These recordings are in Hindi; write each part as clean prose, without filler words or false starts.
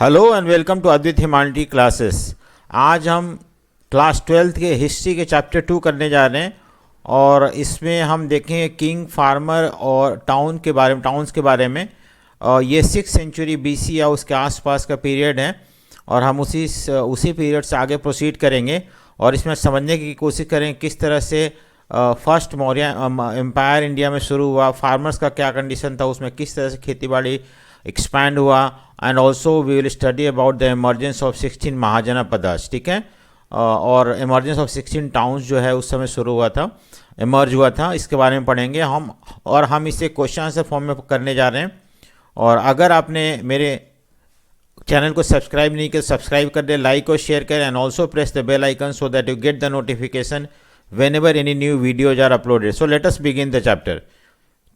Hello and welcome to Advit humanity classes. आज हम क्लास 12th के हिस्ट्री के चैप्टर 2 करने जा रहे हैं और इसमें हम देखेंगे किंग, फार्मर और टाउन्स के बारे में। ये 6th सेंचुरी BC या उसके आसपास का पीरियड है और हम उसी पीरियड से आगे प्रोसीड करेंगे और इसमें समझने की कोशिश करेंगे किस तरह से फर्स्ट मौर्य एम्पायर इंडिया में शुरू हुआ, फार्मर्स का क्या कंडीशन था, उसमें किस तरह से खेती बाड़ी एक्सपैंड हुआ, and also we will study about the emergence of 16 Mahajanapadas. ठीक है, और इमर्जेंस ऑफ 16 टाउन्स जो है उस समय शुरू हुआ था, इमर्ज हुआ था, इसके बारे में पढ़ेंगे हम इसे क्वेश्चन आंसर फॉर्म में करने जा रहे हैं। और अगर आपने मेरे चैनल को सब्सक्राइब नहीं किया, सब्सक्राइब कर दे, लाइक और शेयर करें, and also press the bell icon so that you get the notification whenever any new videos are uploaded. So let us begin the chapter.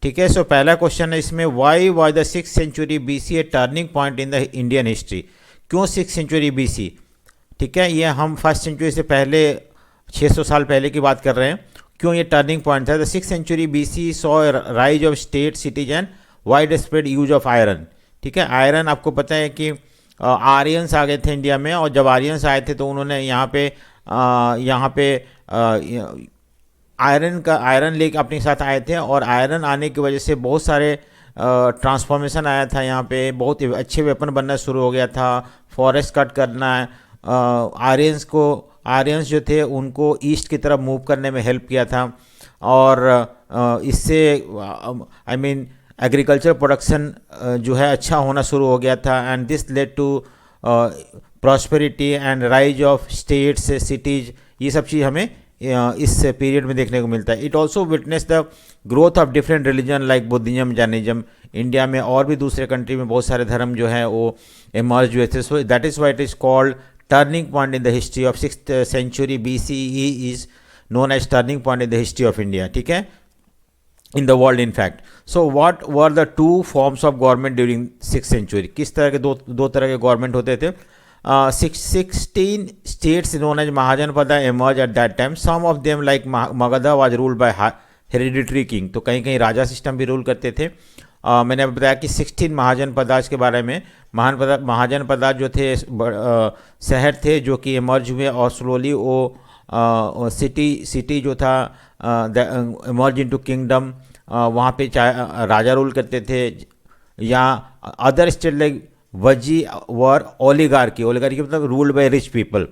ठीक है, सो पहला क्वेश्चन है इसमें, why was the 6th century BC a turning point in the Indian history. क्यों 6th सेंचुरी BC? ठीक है, ये हम फर्स्ट सेंचुरी से पहले 600 साल पहले की बात कर रहे हैं। क्यों ये टर्निंग पॉइंट था? The 6th century BC saw rise of state cities and wide spread use of iron. ठीक है, आयरन आपको पता है कि आर्यंस आ गए थे इंडिया में, और जब आर्यंस आए थे तो उन्होंने यहाँ पे आयरन लेके अपने साथ आए थे, और आयरन आने की वजह से बहुत सारे ट्रांसफॉर्मेशन आया था। यहाँ पे बहुत अच्छे वेपन बनना शुरू हो गया था, फॉरेस्ट कट करना है, आर्यंस जो थे उनको ईस्ट की तरफ मूव करने में हेल्प किया था, और इससे एग्रीकल्चर प्रोडक्शन जो है अच्छा होना शुरू हो गया था, and this led to prosperity and rise of states, cities. ये सब चीज़ हमें इस पीरियड में देखने को मिलता है। It also witness the growth of different religion like Buddhism, Jainism. India में और भी दूसरे कंट्री में बहुत सारे धर्म जो है वो इमर्ज हुए थे। So that is why it is called turning point in the history of 6th century BC is known as turning point in the history of India. ठीक है, in the world in fact. So what were the two forms of government during 6th century? किस तरह के दो तरह के गवर्नमेंट होते थे? 16 states known as Mahajanpada emerged at that time. Some of them like Magadha was ruled by hereditary king. तो कहीं कहीं राजा सिस्टम भी रूल करते थे। मैंने बताया कि 16 महाजनपदास के बारे में। महाजनपदा जो थे शहर थे जो कि इमर्ज हुए, और स्लोली वो सिटी जो था इमर्ज इनटू किंगडम। वहाँ पे राजा रूल करते थे, या अदर स्टेट लाइक वजी वर ओलिगार्की मतलब ruled by rich people,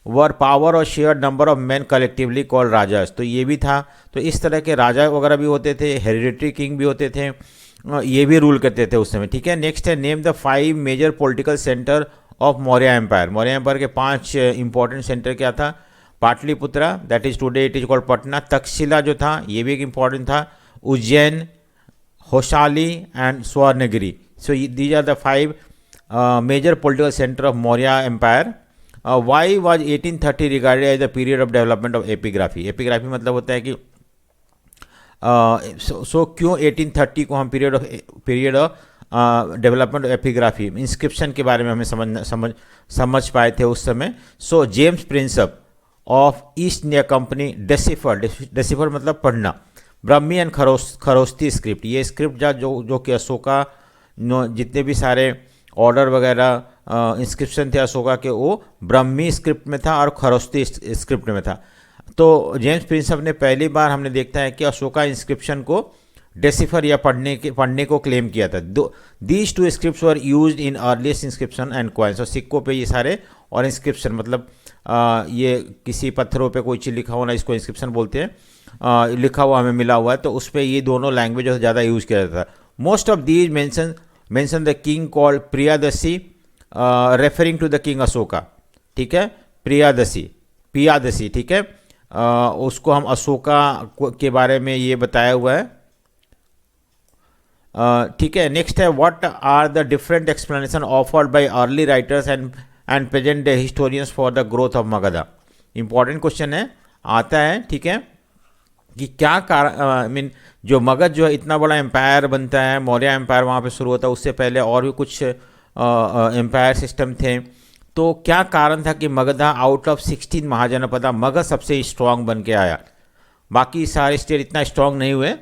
were power और share number of men collectively called rajas. तो ये भी था। तो इस तरह के राजा वगैरह भी होते थे, हेरिडिटरी किंग भी होते थे, ये भी रूल करते थे उस समय। ठीक है, नेक्स्ट है, name the 5 major political centre of Maurya empire. Maurya empire के 5 इंपॉर्टेंट सेंटर क्या था? Pataliputra, that is today it is called Patna. Takshashila जो था ये भी एक इंपॉर्टेंट था। उज्जैन, होशाली and Swarnagiri. So these are the 5 major political center of Maurya Empire. Why was 1830 regarded as the period of development of epigraphy? Epigraphy मतलब होता है कि क्यों 1830 को हम period of development of epigraphy, inscription के बारे में हमें समझ पाए थे उस समय। सो James Prinsep of east India company decipher मतलब पढ़ना, ब्राह्मी एंड खरोस्ती स्क्रिप्ट। ये स्क्रिप्ट जो कि अशोका जितने भी सारे ऑर्डर वगैरह इंस्क्रिप्शन थे अशोका के, वो ब्राह्मी स्क्रिप्ट में था और खरोस्ती स्क्रिप्ट में था। तो जेम्स प्रिंसप ने पहली बार हमने देखा है कि अशोका इंस्क्रिप्शन को डेसिफर या पढ़ने को क्लेम किया था। These 2 scripts were used in earliest inscription and coins. और सिक्कों पे ये सारे, और इंस्क्रिप्शन मतलब ये किसी पत्थरों पे कोई चीज़ लिखा होना, इसको इंस्क्रिप्शन बोलते हैं। लिखा हुआ हमें मिला हुआ है, तो उस पर ये दोनों लैंग्वेज ज़्यादा यूज़ किया जाता था। Most of these mention the king called Priyadasi, referring to the king Ashoka. ठीक है, पियादसी। ठीक है, उसको हम अशोका के बारे में ये बताया हुआ है। ठीक है, नेक्स्ट है, what are the different explanation offered by early writers and present day historians for the growth of Magadha? Important question है, आता है। ठीक है, कि क्या कारण जो मगध जो है इतना बड़ा एम्पायर बनता है, मौर्य एम्पायर वहाँ पे शुरू होता है, उससे पहले और भी कुछ एम्पायर सिस्टम थे। तो क्या कारण था कि मगधा आउट ऑफ 16 महाजनपदा मगध सबसे स्ट्रांग बन के आया? बाकी सारे स्टेट इतना स्ट्रांग नहीं हुए,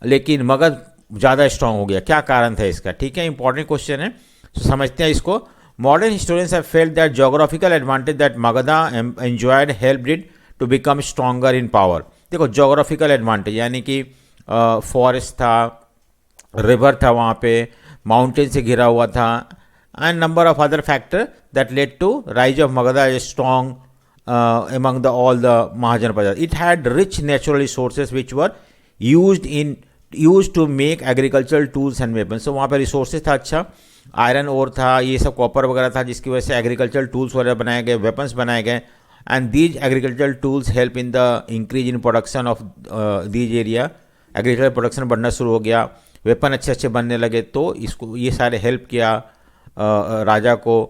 लेकिन मगध ज़्यादा स्ट्रांग हो गया। क्या कारण था इसका? ठीक है, इंपॉर्टेंट क्वेश्चन है, तो समझते हैं इसको। Modern historians have felt that geographical advantage that Magadha enjoyed helped it to become stronger in power. देखो geographical advantage यानी कि फॉरेस्ट था, रिवर था वहाँ पे, माउंटेन से घिरा हुआ था, and number of other factor that led to rise of Magadha as strong among the all the Mahajanapada. It had rich natural resources which were used to make agricultural tools and weapons. So वहाँ पे resources था अच्छा, आयरन ओर था, ये सब कॉपर वगैरह था, जिसकी वजह से एग्रीकल्चरल टूल्स वगैरह बनाए गए, वेपन्स बनाए गए, and these agricultural tools help in the increase in production of these area. Agriculture production बढ़ना शुरू हो गया, वेपन अच्छे अच्छे बनने लगे, तो इसको ये सारे हेल्प किया राजा को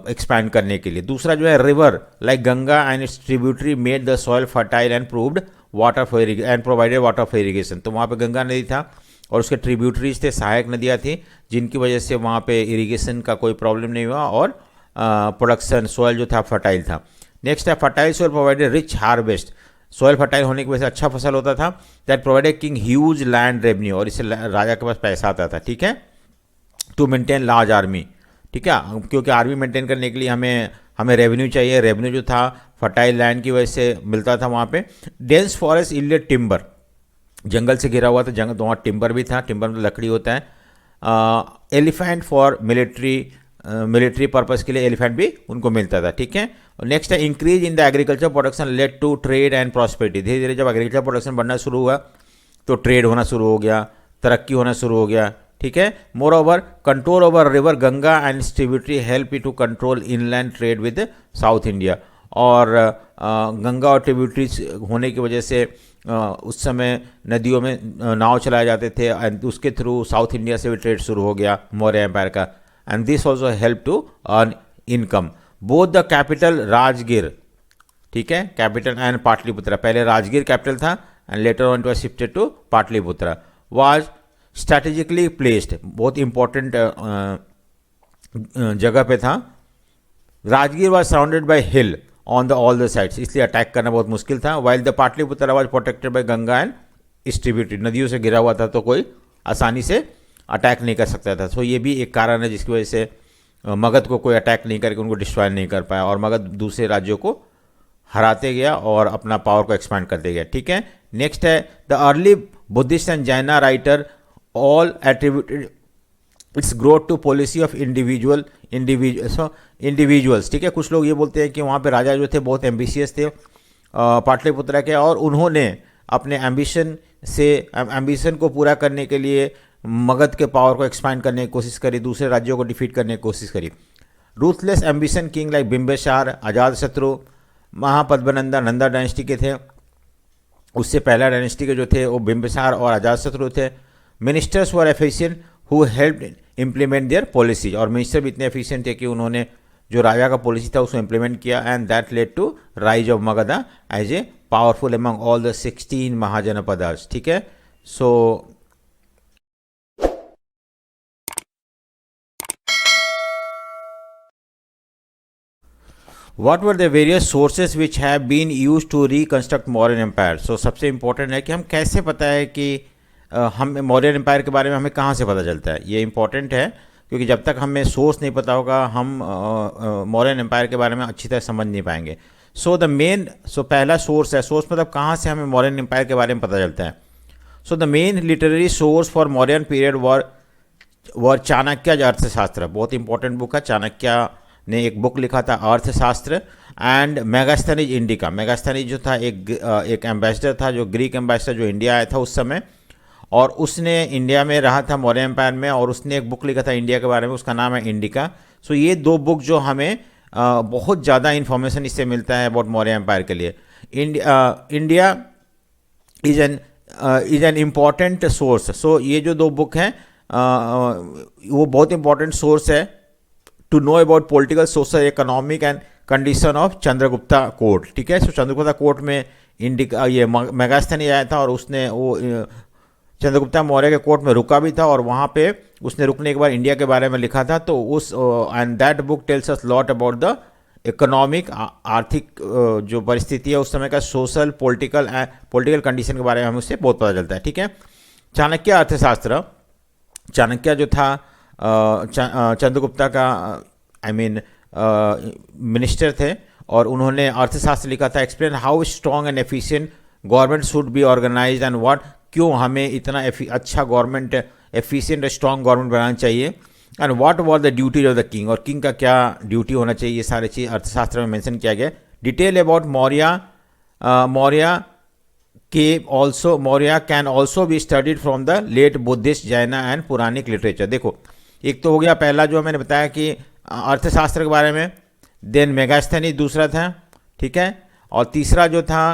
एक्सपैंड करने के लिए. दूसरा जो है river like Ganga and it's tributary made the soil fertile and proved water for and provided water for irrigation. तो वहाँ पे गंगा नदी था और उसके ट्रिब्यूटरीज थे, सहायक नदियाँ थी, जिनकी वजह से वहाँ पे इरीगेशन का कोई प्रॉब्लम नहीं हुआ और प्रोडक्शन सॉइल जो था फर्टाइल था. नेक्स्ट है fertile soil provided rich harvest. Soil fertile होने की वजह से अच्छा फसल होता था. That provided king huge land revenue, और इससे राजा के पास पैसा आता था. ठीक है, टू मेंटेन लार्ज आर्मी. ठीक है, क्योंकि आर्मी मेंटेन करने के लिए हमें रेवेन्यू चाहिए. रेवेन्यू जो था फर्टाइल लैंड की वजह से मिलता था वहाँ पे. डेंस फॉरेस्ट इल्डेड टिम्बर, जंगल से घिरा हुआ था, जंगल वहाँ टिम्बर भी था, टिम्बर में लकड़ी होता है. एलिफेंट फॉर मिलिट्री पर्पस के लिए एलिफेंट भी उनको मिलता था. ठीक है, नेक्स्ट है increase in the agriculture production led to trade and prosperity. धीरे धीरे जब एग्रीकल्चर प्रोडक्शन बढ़ना शुरू हुआ तो ट्रेड होना शुरू हो गया, तरक्की होना शुरू हो गया. ठीक है, moreover control over river Ganga and tributary help to control inland trade with south India. और गंगा और ट्रिब्यूटरीज होने की वजह से उस समय नदियों में नाव चलाए जाते थे, एंड उसके थ्रू साउथ इंडिया से भी ट्रेड शुरू हो गया मौर्य एम्पायर का. And this also help to earn income. Both the capital Rajgir, ठीक है, कैपिटल एंड पाटलिपुत्रा. पहले राजगीर कैपिटल था and later on it was shifted to Pataliputra. Was strategically placed, बहुत इंपॉर्टेंट जगह पे था. Rajgir was surrounded by hill on the all the sides, इसलिए अटैक करना बहुत मुश्किल था. While the Pataliputra was protected by Ganga and tributary, नदियों से घिरा हुआ था तो कोई आसानी से अटैक नहीं कर सकता था. सो ये भी एक कारण है जिसकी वजह से मगध को कोई अटैक नहीं करके उनको डिस्ट्रॉय नहीं कर पाया, और मगध दूसरे राज्यों को हराते गया और अपना पावर को एक्सपैंड करते गया. ठीक है, नेक्स्ट है द अर्ली बुद्धिस्ट एंड जैना writer all attributed its growth to policy of individuals. ठीक है, कुछ लोग ये बोलते हैं कि वहाँ पे राजा जो थे बहुत एम्बिशियस थे पाटलिपुत्रा के, और उन्होंने अपने एम्बिशन को पूरा करने के लिए मगध के पावर को एक्सपैंड करने की कोशिश करी, दूसरे राज्यों को डिफीट करने की कोशिश करी. Ruthless ambition king like Bimbisara, Ajatashatru, Mahapadmananda Nanda dynasty के थे. उससे पहला डायनेस्टी के जो थे वो बिम्बिसार और अजातशत्रु थे. Ministers were efficient who helped implement there policies, और मिनिस्टर भी इतने एफिशिएंट थे कि उन्होंने जो राजा का पॉलिसी था उसको इम्प्लीमेंट किया. And that led to rise of Magadha as a powerful among all the 16 Mahajanapadas. ठीक है, so What were the various sources which have been used to reconstruct Mauryan Empire? So सबसे इम्पोर्टेंट है कि हम कैसे पता है कि हम मौर्यन एम्पायर के बारे में हमें कहाँ से पता चलता है. ये इंपॉर्टेंट है क्योंकि जब तक हमें सोर्स नहीं पता होगा हम मौर्यन एम्पायर के बारे में अच्छी तरह समझ नहीं पाएंगे. सो पहला सोर्स है, सोर्स मतलब कहाँ से हमें मौर्यन एम्पायर के बारे में पता चलता है. So the main literary source for Mauryan period were Chanakya Arthashastra. बहुत इंपॉर्टेंट बुक है. चाणक्य ने एक बुक लिखा था अर्थशास्त्र. And Megasthenes indica. मेगास्थनीज जो था एक एम्बेसडर था, जो ग्रीक एम्बेसडर जो इंडिया आया था उस समय, और उसने इंडिया में रहा था मौर्य एम्पायर में, और उसने एक बुक लिखा था इंडिया के बारे में, उसका नाम है इंडिका. सो ये दो बुक जो हमें बहुत ज़्यादा इन्फॉर्मेशन इससे मिलता है अबाउट मौर्य एम्पायर के लिए. India is an important source. So ये जो दो बुक हैं वो बहुत इंपॉर्टेंट सोर्स है to know about political, social, economic and condition of Chandragupta court. ठीक है, सो चंद्रगुप्ता कोर्ट में इंडिका ये मेगास्थनी आया था, और उसने वो चंद्रगुप्ता मौर्य के कोर्ट में रुका भी था, और वहाँ पे उसने रुकने के बाद इंडिया के बारे में लिखा था. तो उस and that book tells us lot about the economic, आर्थिक जो परिस्थिति है उस समय का, सोशल, पॉलिटिकल कंडीशन के बारे में हमें उससे बहुत पता चलता है. ठीक है, चाणक्य अर्थशास्त्र. चाणक्य जो था चंद्रगुप्ता का आई मीन मिनिस्टर थे, और उन्होंने अर्थशास्त्र लिखा था, explain how strong and efficient government should be organize and what, क्यों हमें इतना अच्छा गवर्नमेंट, एफिशिएंट स्ट्रॉन्ग गवर्नमेंट बनाना चाहिए, and what was the duties of the king, और किंग का क्या ड्यूटी होना चाहिए, ये सारी चीज़ अर्थशास्त्र में मेंशन किया गया। Detail about Maurya Maurya can also be studied from the late Buddhist, Jaina and Puranic literature. देखो, एक तो हो गया पहला जो मैंने बताया कि अर्थशास्त्र के बारे में, देन मेगास्थनीज दूसरा था, ठीक है, और तीसरा जो था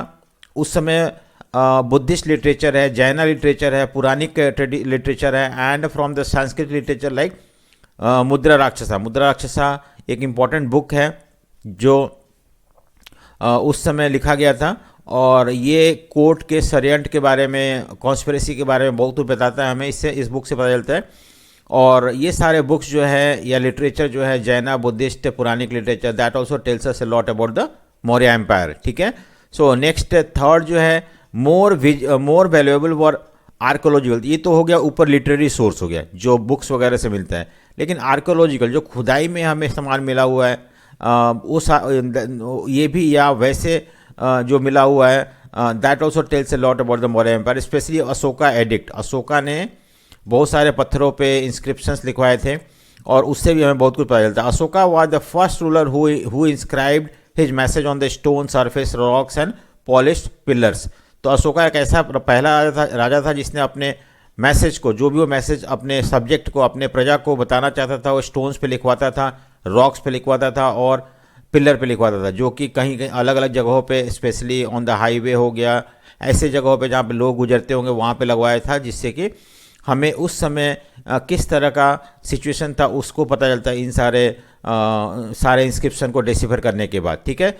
उस समय बुद्धिस्ट लिटरेचर है, जैना लिटरेचर है, पुरानिक लिटरेचर है, and from the Sanskrit literature like मुद्रा राक्षसा। मुद्रा राक्षसा एक इम्पॉर्टेंट बुक है जो उस समय लिखा गया था, और ये कोर्ट के षड्यंत्र के बारे में, कॉन्स्पिरेसी के बारे में बहुत कुछ बताता है हमें, इससे इस बुक से पता चलता है। और ये सारे बुक्स जो है या लिटरेचर जो है, Jaina, Buddhist, Puranic literature, that also tells us a lot about the Maurya empire, ठीक है। सो नेक्स्ट थर्ड जो है, मोर वैल्यूएबल फॉर आर्कोलॉजिकल। ये तो हो गया ऊपर लिटरेरी सोर्स हो गया जो बुक्स वगैरह से मिलता है, लेकिन आर्कोलॉजिकल जो खुदाई में हमें सामान मिला हुआ है ये भी, या वैसे जो मिला हुआ है, that also tells a lot about the Maurya empire, specially Ashoka edict. Ashoka ने बहुत सारे पत्थरों पे इंस्क्रिप्शंस लिखवाए थे, और उससे भी हमें बहुत कुछ पता चलता है। Ashoka was the first ruler who inscribed his message on the stone surface, rocks and polished pillars. तो अशोका एक ऐसा पहला राजा था जिसने अपने मैसेज को, जो भी वो मैसेज अपने सब्जेक्ट को, अपने प्रजा को बताना चाहता था, वो स्टोन्स पे लिखवाता था, रॉक्स पे लिखवाता था और पिलर पे लिखवाता था, जो कि कहीं कहीं अलग अलग जगहों पे, स्पेशली ऑन द हाईवे हो गया, ऐसे जगहों पे जहाँ पे लोग गुजरते होंगे वहाँ पे लगवाया था, जिससे कि हमें उस समय किस तरह का सिचुएशन था उसको पता चलता है इन सारे इंस्क्रिप्शन को डिसिफर करने के बाद, ठीक है।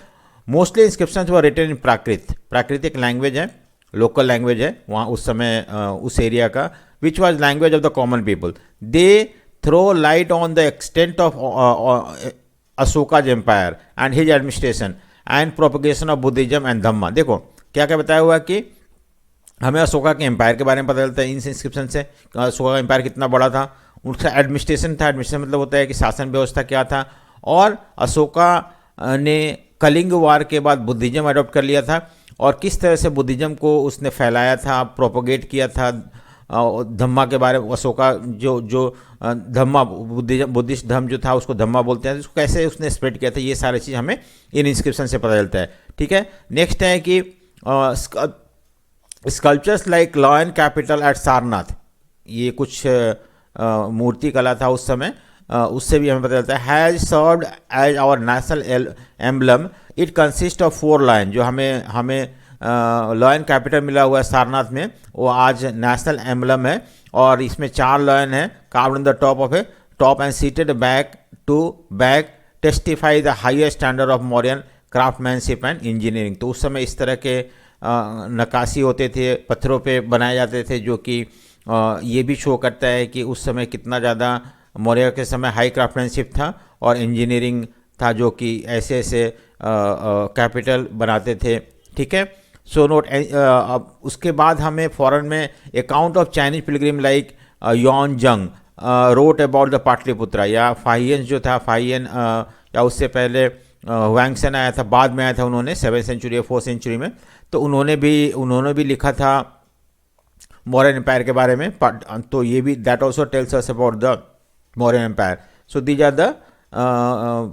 Mostly inscription were written in प्राकृतिक लैंग्वेज है, लोकल लैंग्वेज है वहाँ उस समय उस एरिया का, which was language of the common people. They throw light on the extent of Ashoka's empire and his administration and propagation of Buddhism and dhamma. देखो क्या क्या बताया हुआ कि हमें अशोका के एम्पायर के बारे में पता चलता है इन इंस्क्रिप्शन से, अशोका का एम्पायर कितना बड़ा था, उनका एडमिनिस्ट्रेशन था, एडमिनिस्ट्रेशन मतलब होता है कि शासन व्यवस्था क्या था, और अशोका ने कलिंग वार के बाद बुद्धिज्म अडॉप्ट कर लिया था, और किस तरह से बुद्धिज्म को उसने फैलाया था, प्रोपोगेट किया था। धम्मा के बारे में अशोका जो धम्मा बुद्धिस्ट धर्म जो था उसको धम्मा बोलते हैं, उसको कैसे उसने स्प्रेड किया था, ये सारी चीज़ हमें इन इंस्क्रिप्शन से पता चलता है, ठीक है। नेक्स्ट है कि sculptures like lion capital eight Sarnath, ये कुछ मूर्ति कला था उस समय, उससे भी हमें पता चलता है। Has served as our national emblem, it consist of 4 lion, जो हमें लॉयन कैपिटल मिला हुआ है सारनाथ में, वो आज नेशनल एम्बलम है, और इसमें 4 लॉयन है, carved on the top and seated back to back, testify the highest standard of Mauryan craftsmanship and engineering. तो उस समय इस तरह के नक्काशी होते थे, पत्थरों पे बनाए जाते थे, जो कि ये भी शो करता है कि उस समय कितना ज़्यादा मौर्य के समय हाई क्राफ्टमैनशिप था और इंजीनियरिंग था, जो कि ऐसे ऐसे कैपिटल बनाते थे, ठीक है। सो नोट, उसके बाद हमें फॉरेन में account of Chinese Pilgrim like Yon जंग रोट अबाउट द पाटलिपुत्रा, या फाहियन जो था, फाहियन या उससे पहले वैंगसन आया था, बाद में आया था उन्होंने 7th सेंचुरी या 4th सेंचुरी में, तो उन्होंने भी लिखा था मौर्यन एम्पायर के बारे में, तो ये भी that also tells us about the Mauryan empire. So these are the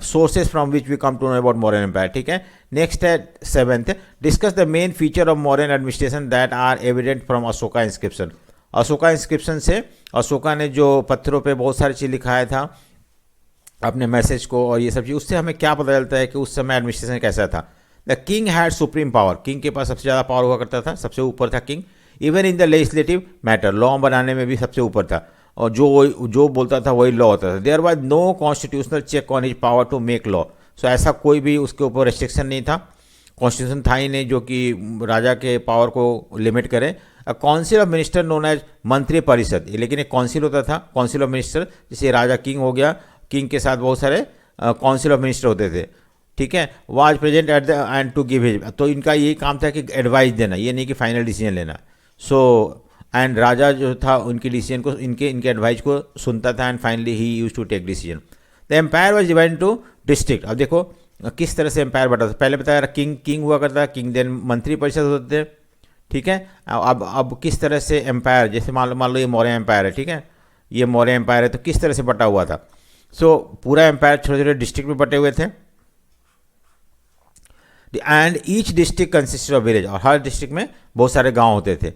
sources from which we come to know about Mauryan empire, ठीक है। नेक्स्ट है 7th, discuss the main feature of Mauryan administration that are evident from Ashoka inscription. Ashoka inscription से अशोका ने जो पत्थरों पे बहुत सारी चीज़ लिखाया था अपने मैसेज को और ये सब चीज़, उससे हमें क्या पता चलता है कि उस समय एडमिनिस्ट्रेशन कैसा था। The king had supreme power, king के पास सबसे ज़्यादा पावर हुआ करता था, सबसे ऊपर था king. Even in the legislative matter, law बनाने में भी सबसे ऊपर था, और जो बोलता था वही लॉ होता था। There was no constitutional check on his power to make law. So ऐसा कोई भी उसके ऊपर रेस्ट्रिक्शन नहीं था, कॉन्स्टिट्यूशन था ही नहीं जो कि राजा के पावर को लिमिट करे। Council of minister known as Mantri Parishad, लेकिन एक काउंसिल होता था, काउंसिल ऑफ मिनिस्टर, जैसे राजा किंग हो गया, किंग के साथ बहुत सारे काउंसिल ऑफ मिनिस्टर होते थे, ठीक है। Was present at the end to give his, तो इनका यही काम था कि एडवाइस देना, ये नहीं कि फाइनल डिसीजन लेना। सो एंड राजा जो था उनकी डिसीजन को, इनके एडवाइस को सुनता था, and finally he use to take decision. The empire was divide into district. अब देखो किस तरह से एम्पायर बटा था। पहले बताया किंग हुआ करता है, किंग देन मंत्री परिषद होते थे, ठीक है। अब किस तरह से एम्पायर, जैसे मान लो ये मौर्य एम्पायर है, ठीक है, ये मौर्य एम्पायर है, तो किस तरह से बटा हुआ था। सो पूरा एम्पायर छोटे छोटे डिस्ट्रिक्ट में बटे हुए थे, and each district consisted of village, और हर डिस्ट्रिक्ट में बहुत सारे गांव होते थे।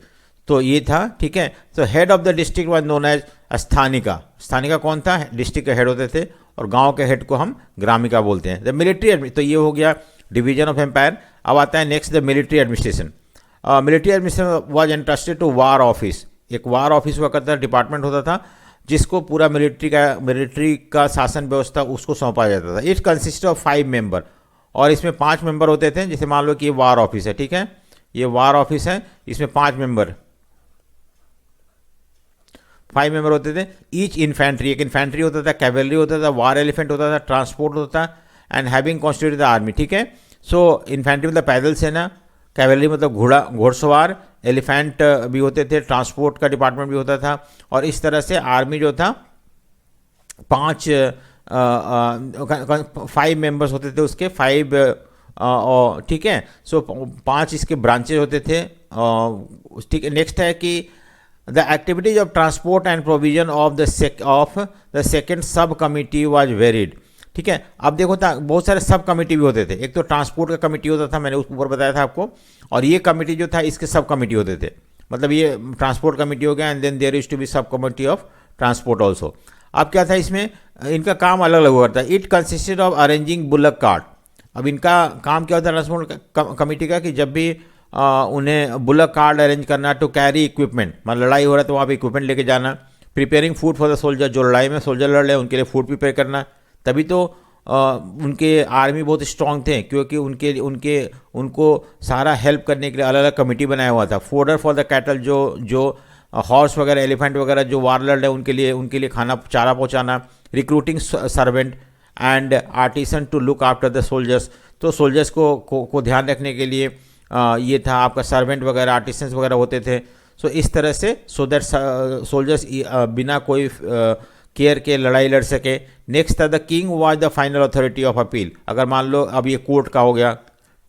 तो ये था, ठीक है। तो head of the district was known as Sthanika. Sthanika कौन था, डिस्ट्रिक्ट के हेड होते थे, और गांव के हेड को हम ग्रामिका बोलते हैं। द मिलिट्री, तो ये हो गया डिवीजन ऑफ एम्पायर। अब आता है next the military administration. Military administration was entrusted to war office. एक वार ऑफिस हुआ करता था, डिपार्टमेंट होता था, जिसको पूरा मिलिट्री का शासन व्यवस्था उसको सौंपा जाता था। इट कंसिस्ट ऑफ 5 मेंबर, और इसमें 5 मेंबर होते थे। जैसे मान लो कि ये वार ऑफिस है, ठीक है, ये वार ऑफिस है, इसमें 5 मेंबर होते थे। ईच इन्फेंट्री, एक इन्फेंट्री होता था, कैवेलरी होता था, वार एलिफेंट होता था, ट्रांसपोर्ट होता था, and having constituted the army, ठीक है। सो इन्फेंट्री मतलब पैदल सेना, कैवेलरी मतलब घोड़सवार, एलिफेंट भी होते थे, ट्रांसपोर्ट का डिपार्टमेंट भी होता था, और इस तरह से आर्मी जो था 5 मेंबर्स होते थे उसके, 5, ठीक है। सो 5 इसके ब्रांचेज होते थे, ठीक है। नेक्स्ट है कि the activities of transport and provision of the second सब कमिटी वाज वेरिड, ठीक है। अब देखो था बहुत सारे सब कमेटी भी होते थे। एक तो ट्रांसपोर्ट का कमेटी होता था, मैंने उस ऊपर बताया था आपको, और ये कमेटी जो था इसके सब कमेटी होते थे। मतलब ये ट्रांसपोर्ट कमेटी हो गया, and then there is to be sub committee of transport also. अब क्या था इसमें, इनका काम अलग अलग होता है। It consisted of arranging bullock cart. अब इनका काम क्या होता है ट्रांसपोर्ट कमेटी का, कि जब भी उन्हें बुलक कार्ड अरेंज करना, टू कैरी इक्विपमेंट, मतलब लड़ाई हो रहा है तो वहाँ पे इक्विपमेंट लेके जाना, preparing food for the soldier, जो लड़ाई में सोल्जर लड़ रहे हैं उनके लिए फूड प्रिपेयर करना। तभी तो उनके आर्मी बहुत स्ट्रांग थे, क्योंकि उनको सारा हेल्प करने के लिए अलग अलग कमेटी बनाया हुआ था। फोडर फॉर द कैटल, जो हॉर्स वगैरह, एलिफेंट वगैरह जो वार लड़ रहे हैं उनके लिए खाना चारा पहुंचाना। Recruiting servant and artisan to look after the soldiers, तो सोल्जर्स को ध्यान रखने के लिए ये था आपका सर्वेंट वगैरह, आर्टिसंस वगैरह होते थे। सो इस तरह से, सो दैट सोल्जर्स बिना कोई केयर के लड़ाई लड़ सके। नेक्स्ट था the king was the final authority of appeal. अगर मान लो अब ये कोर्ट का हो गया,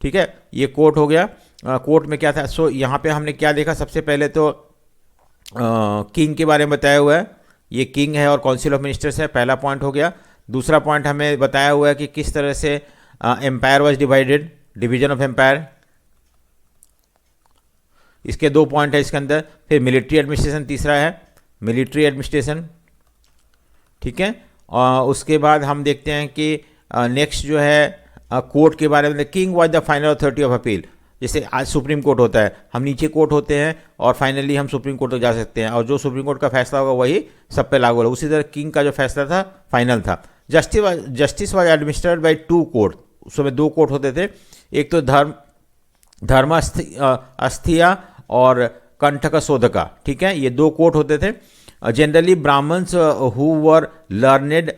ठीक है, ये कोर्ट हो गया, कोर्ट में क्या था। सो यहाँ पे हमने क्या देखा, सबसे पहले तो किंग के बारे में बताया हुआ है, ये किंग है और काउंसिल ऑफ मिनिस्टर्स है, पहला पॉइंट हो गया। दूसरा पॉइंट हमें बताया हुआ है कि किस तरह से empire was divided, division of empire, इसके 2 पॉइंट है इसके अंदर। फिर मिलिट्री एडमिनिस्ट्रेशन तीसरा है, मिलिट्री एडमिनिस्ट्रेशन, ठीक है। और उसके बाद हम देखते हैं कि नेक्स्ट जो है कोर्ट के बारे में, king was the final authority of appeal. जैसे आज सुप्रीम कोर्ट होता है, हम नीचे कोर्ट होते हैं और फाइनली हम सुप्रीम कोर्ट तक जा सकते हैं, और जो सुप्रीम कोर्ट का फैसला होगा वही सब पे लागू होगा। उसी तरह किंग का जो फैसला था फाइनल था। Justice was administered by 2 court, उसमें 2 कोर्ट होते थे। एक तो धर्मास्थिया और कंठक शोधका, ठीक है, ये 2 कोर्ट होते थे। Generally Brahmins who were learned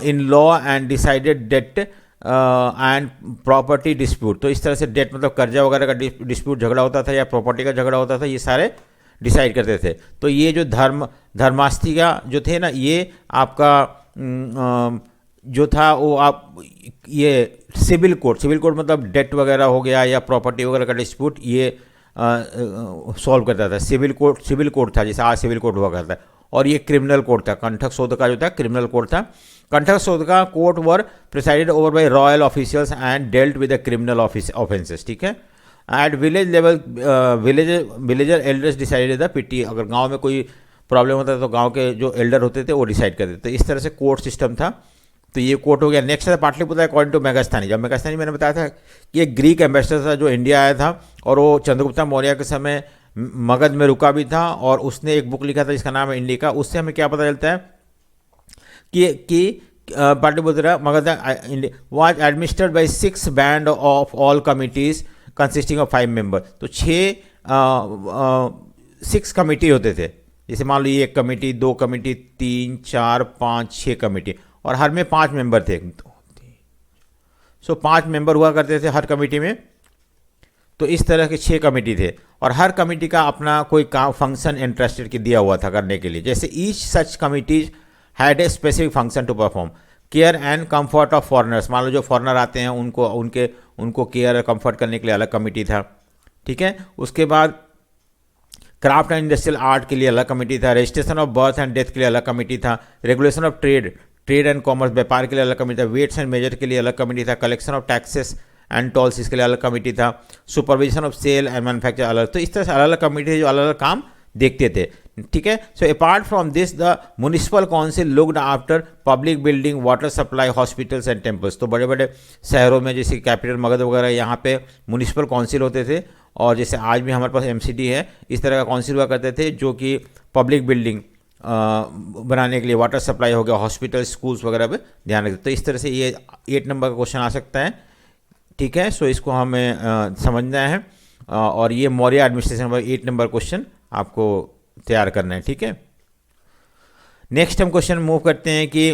in law and decided debt and property dispute. तो इस तरह से डेट मतलब कर्जा वगैरह का डिस्प्यूट, झगड़ा होता था या प्रॉपर्टी का झगड़ा होता था, ये सारे डिसाइड करते थे। तो ये जो धर्मास्थिका जो थे ना, ये आपका जो था वो आप ये सिविल कोर्ट मतलब डेट वगैरह हो गया या प्रॉपर्टी वगैरह का डिस्प्यूट, ये सॉल्व करता था। सिविल कोर्ट था, जैसे आज सिविल कोर्ट हुआ करता है। और ये क्रिमिनल कोर्ट था, कंठक शोध का जो था क्रिमिनल कोर्ट था। कंठक शोध का court were presided over by royal officials and dealt with the criminal offences, ठीक है। At village level village elders decided the petty. अगर गांव में कोई प्रॉब्लम होता था तो गांव के जो एल्डर होते थे वो डिसाइड करते थे। इस तरह से कोर्ट सिस्टम था। तो ये कोर्ट हो गया। नेक्स्ट है पाटलिपुत्र अकॉर्डिंग टू मेगास्थानी। जब मेगास्थानी मैंने बताया था कि एक ग्रीक एम्बेसडर था जो इंडिया आया था, और वो चंद्रगुप्ता मौर्य के समय मगध में रुका भी था, और उसने एक बुक लिखा था जिसका नाम है इंडिका। उससे हमें क्या पता चलता है कि Pataliputra Magadh was administered by 6 band of all committees consisting of 5 member. तो 6 कमिटी होते थे। जैसे मान लो ये 1 कमेटी, 2 कमेटी, 3, 4, 5, 6 कमेटी, और हर में 5 मेंबर थे। सो 5 मेंबर हुआ करते थे हर कमेटी में। तो इस तरह के 6 कमेटी थे, और हर कमेटी का अपना कोई काम फंक्शन इंटरेस्टेड की दिया हुआ था करने के लिए। जैसे each such committees had a specific function to perform. Care and comfort of foreigners, मान लो जो फॉरेनर आते हैं उनको केयर और कंफर्ट करने के लिए अलग कमेटी था, ठीक है। उसके बाद क्राफ्ट एंड इंडस्ट्रियल आर्ट के लिए अलग कमेटी था, registration of birth and death के लिए अलग कमेटी था, regulation of trade and commerce, व्यापार के लिए अलग कमेटी था, वेट्स एंड मेजर के लिए अलग कमेटी था, collection of taxes and tolls इसके लिए अलग कमेटी था, supervision of sale and manufacture अलग। तो इस तरह से अलग अलग कमेटी थे जो अलग अलग काम देखते थे, ठीक है। So apart from this the municipal council looked after public building, water supply, hospitals and temples. तो बड़े बड़े शहरों में जैसे कैपिटल मगध वगैरह यहाँ पे म्युनिसिपल काउंसिल होते थे, और जैसे आज भी हमारे पास एमसीडी है, इस तरह का काउंसिल हुआ करते थे जो कि पब्लिक बिल्डिंग बनाने के लिए, वाटर सप्लाई हो गया, हॉस्पिटल, स्कूल्स वगैरह पे ध्यान रखते। तो इस तरह से ये 8 नंबर का क्वेश्चन आ सकता है, ठीक है। सो इसको हमें समझना है, और ये मौर्य एडमिनिस्ट्रेशन पर 8 नंबर क्वेश्चन आपको तैयार करना है, ठीक है। नेक्स्ट हम क्वेश्चन मूव करते हैं कि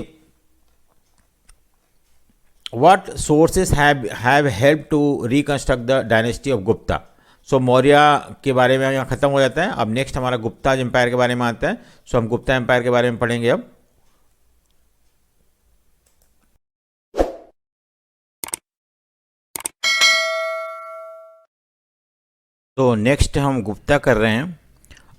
what sources have help to reconstruct the dynasty of Gupta. So Maurya के बारे में यहाँ खत्म हो जाता है। अब नेक्स्ट हमारा गुप्ता एम्पायर के बारे में आता है। सो हम गुप्ता एम्पायर के बारे में पढ़ेंगे अब। तो नेक्स्ट हम गुप्ता कर रहे हैं,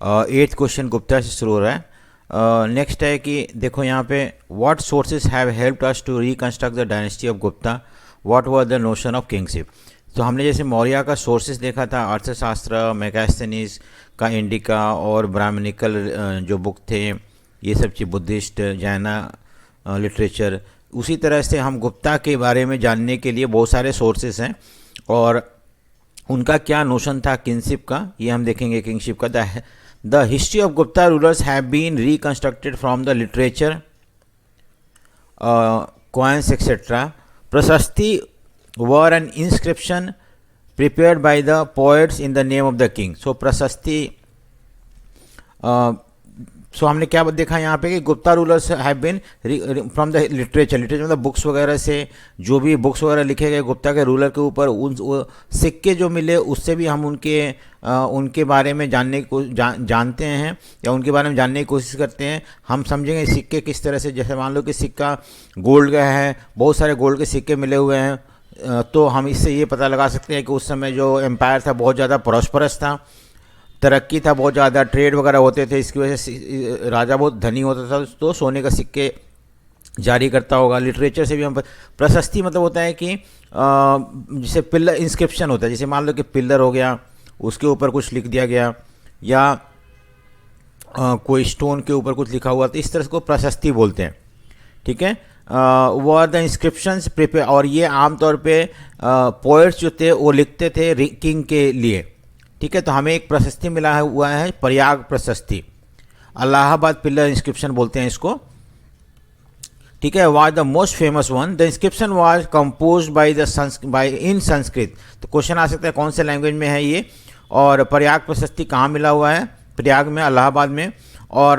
8th क्वेश्चन गुप्ता से शुरू हो रहा है। नेक्स्ट है कि देखो यहाँ पे what sources have helped us to reconstruct the dynasty of Gupta, what was the notion of kingship. तो हमने जैसे मौर्य का सोर्सेस देखा था, अर्थशास्त्र, मैगास्थनीज का इंडिका और ब्राह्मणिकल जो बुक थे, ये सब चीज़, बुद्धिस्ट, जैना लिटरेचर। उसी तरह से हम गुप्ता के बारे में जानने के लिए बहुत सारे सोर्सेस हैं, और उनका क्या नोशन था किंगशिप का, ये हम देखेंगे। किंगशिप का the history of Gupta rulers have been reconstructed from the literature, coins etc. प्रशस्ति were an inscription prepared by the poets in the name of the king. So प्रशस्ति, सो हमने क्या देखा यहाँ पे कि Gupta rulers have been from the literature, मतलब बुक्स वगैरह से, जो भी बुक्स वगैरह लिखे गए गुप्ता के रूलर के ऊपर, उन सिक्के जो मिले उससे भी हम उनके बारे में जानने को जानते हैं, या उनके बारे में जानने की कोशिश करते हैं। हम समझेंगे सिक्के किस तरह से, जैसे मान लो कि सिक्का गोल्ड का है, बहुत सारे गोल्ड के सिक्के मिले हुए हैं, तो हम इससे ये पता लगा सकते हैं कि उस समय जो एम्पायर था बहुत ज़्यादा प्रॉस्परस था, तरक्की था, बहुत ज़्यादा ट्रेड वगैरह होते थे, इसकी वजह से राजा बहुत धनी होता था, तो सोने का सिक्के जारी करता होगा। लिटरेचर से भी हम, प्रशस्ति मतलब होता है कि जैसे पिलर इंस्क्रिप्शन होता है, जैसे मान लो कि पिलर हो गया, उसके ऊपर कुछ लिख दिया गया, या कोई स्टोन के ऊपर कुछ लिखा हुआ, तो इस तरह को प्रशस्ति बोलते हैं, ठीक है। वो आर द इंस्क्रिप्शंस प्रिपेयर, और ये आमतौर पे पोएट्स जो थे वो लिखते थे किंग के लिए, ठीक है। तो हमें एक प्रशस्ति मिला हुआ है, प्रयाग प्रशस्ति, इलाहाबाद पिलर इंस्क्रिप्शन बोलते हैं इसको, ठीक है। Was the most famous one. The inscription was compose by in Sanskrit. तो क्वेश्चन आ सकता है कौन से लैंग्वेज में है ये, और प्रयाग प्रशस्ति कहाँ मिला हुआ है, प्रयाग में, इलाहाबाद में, और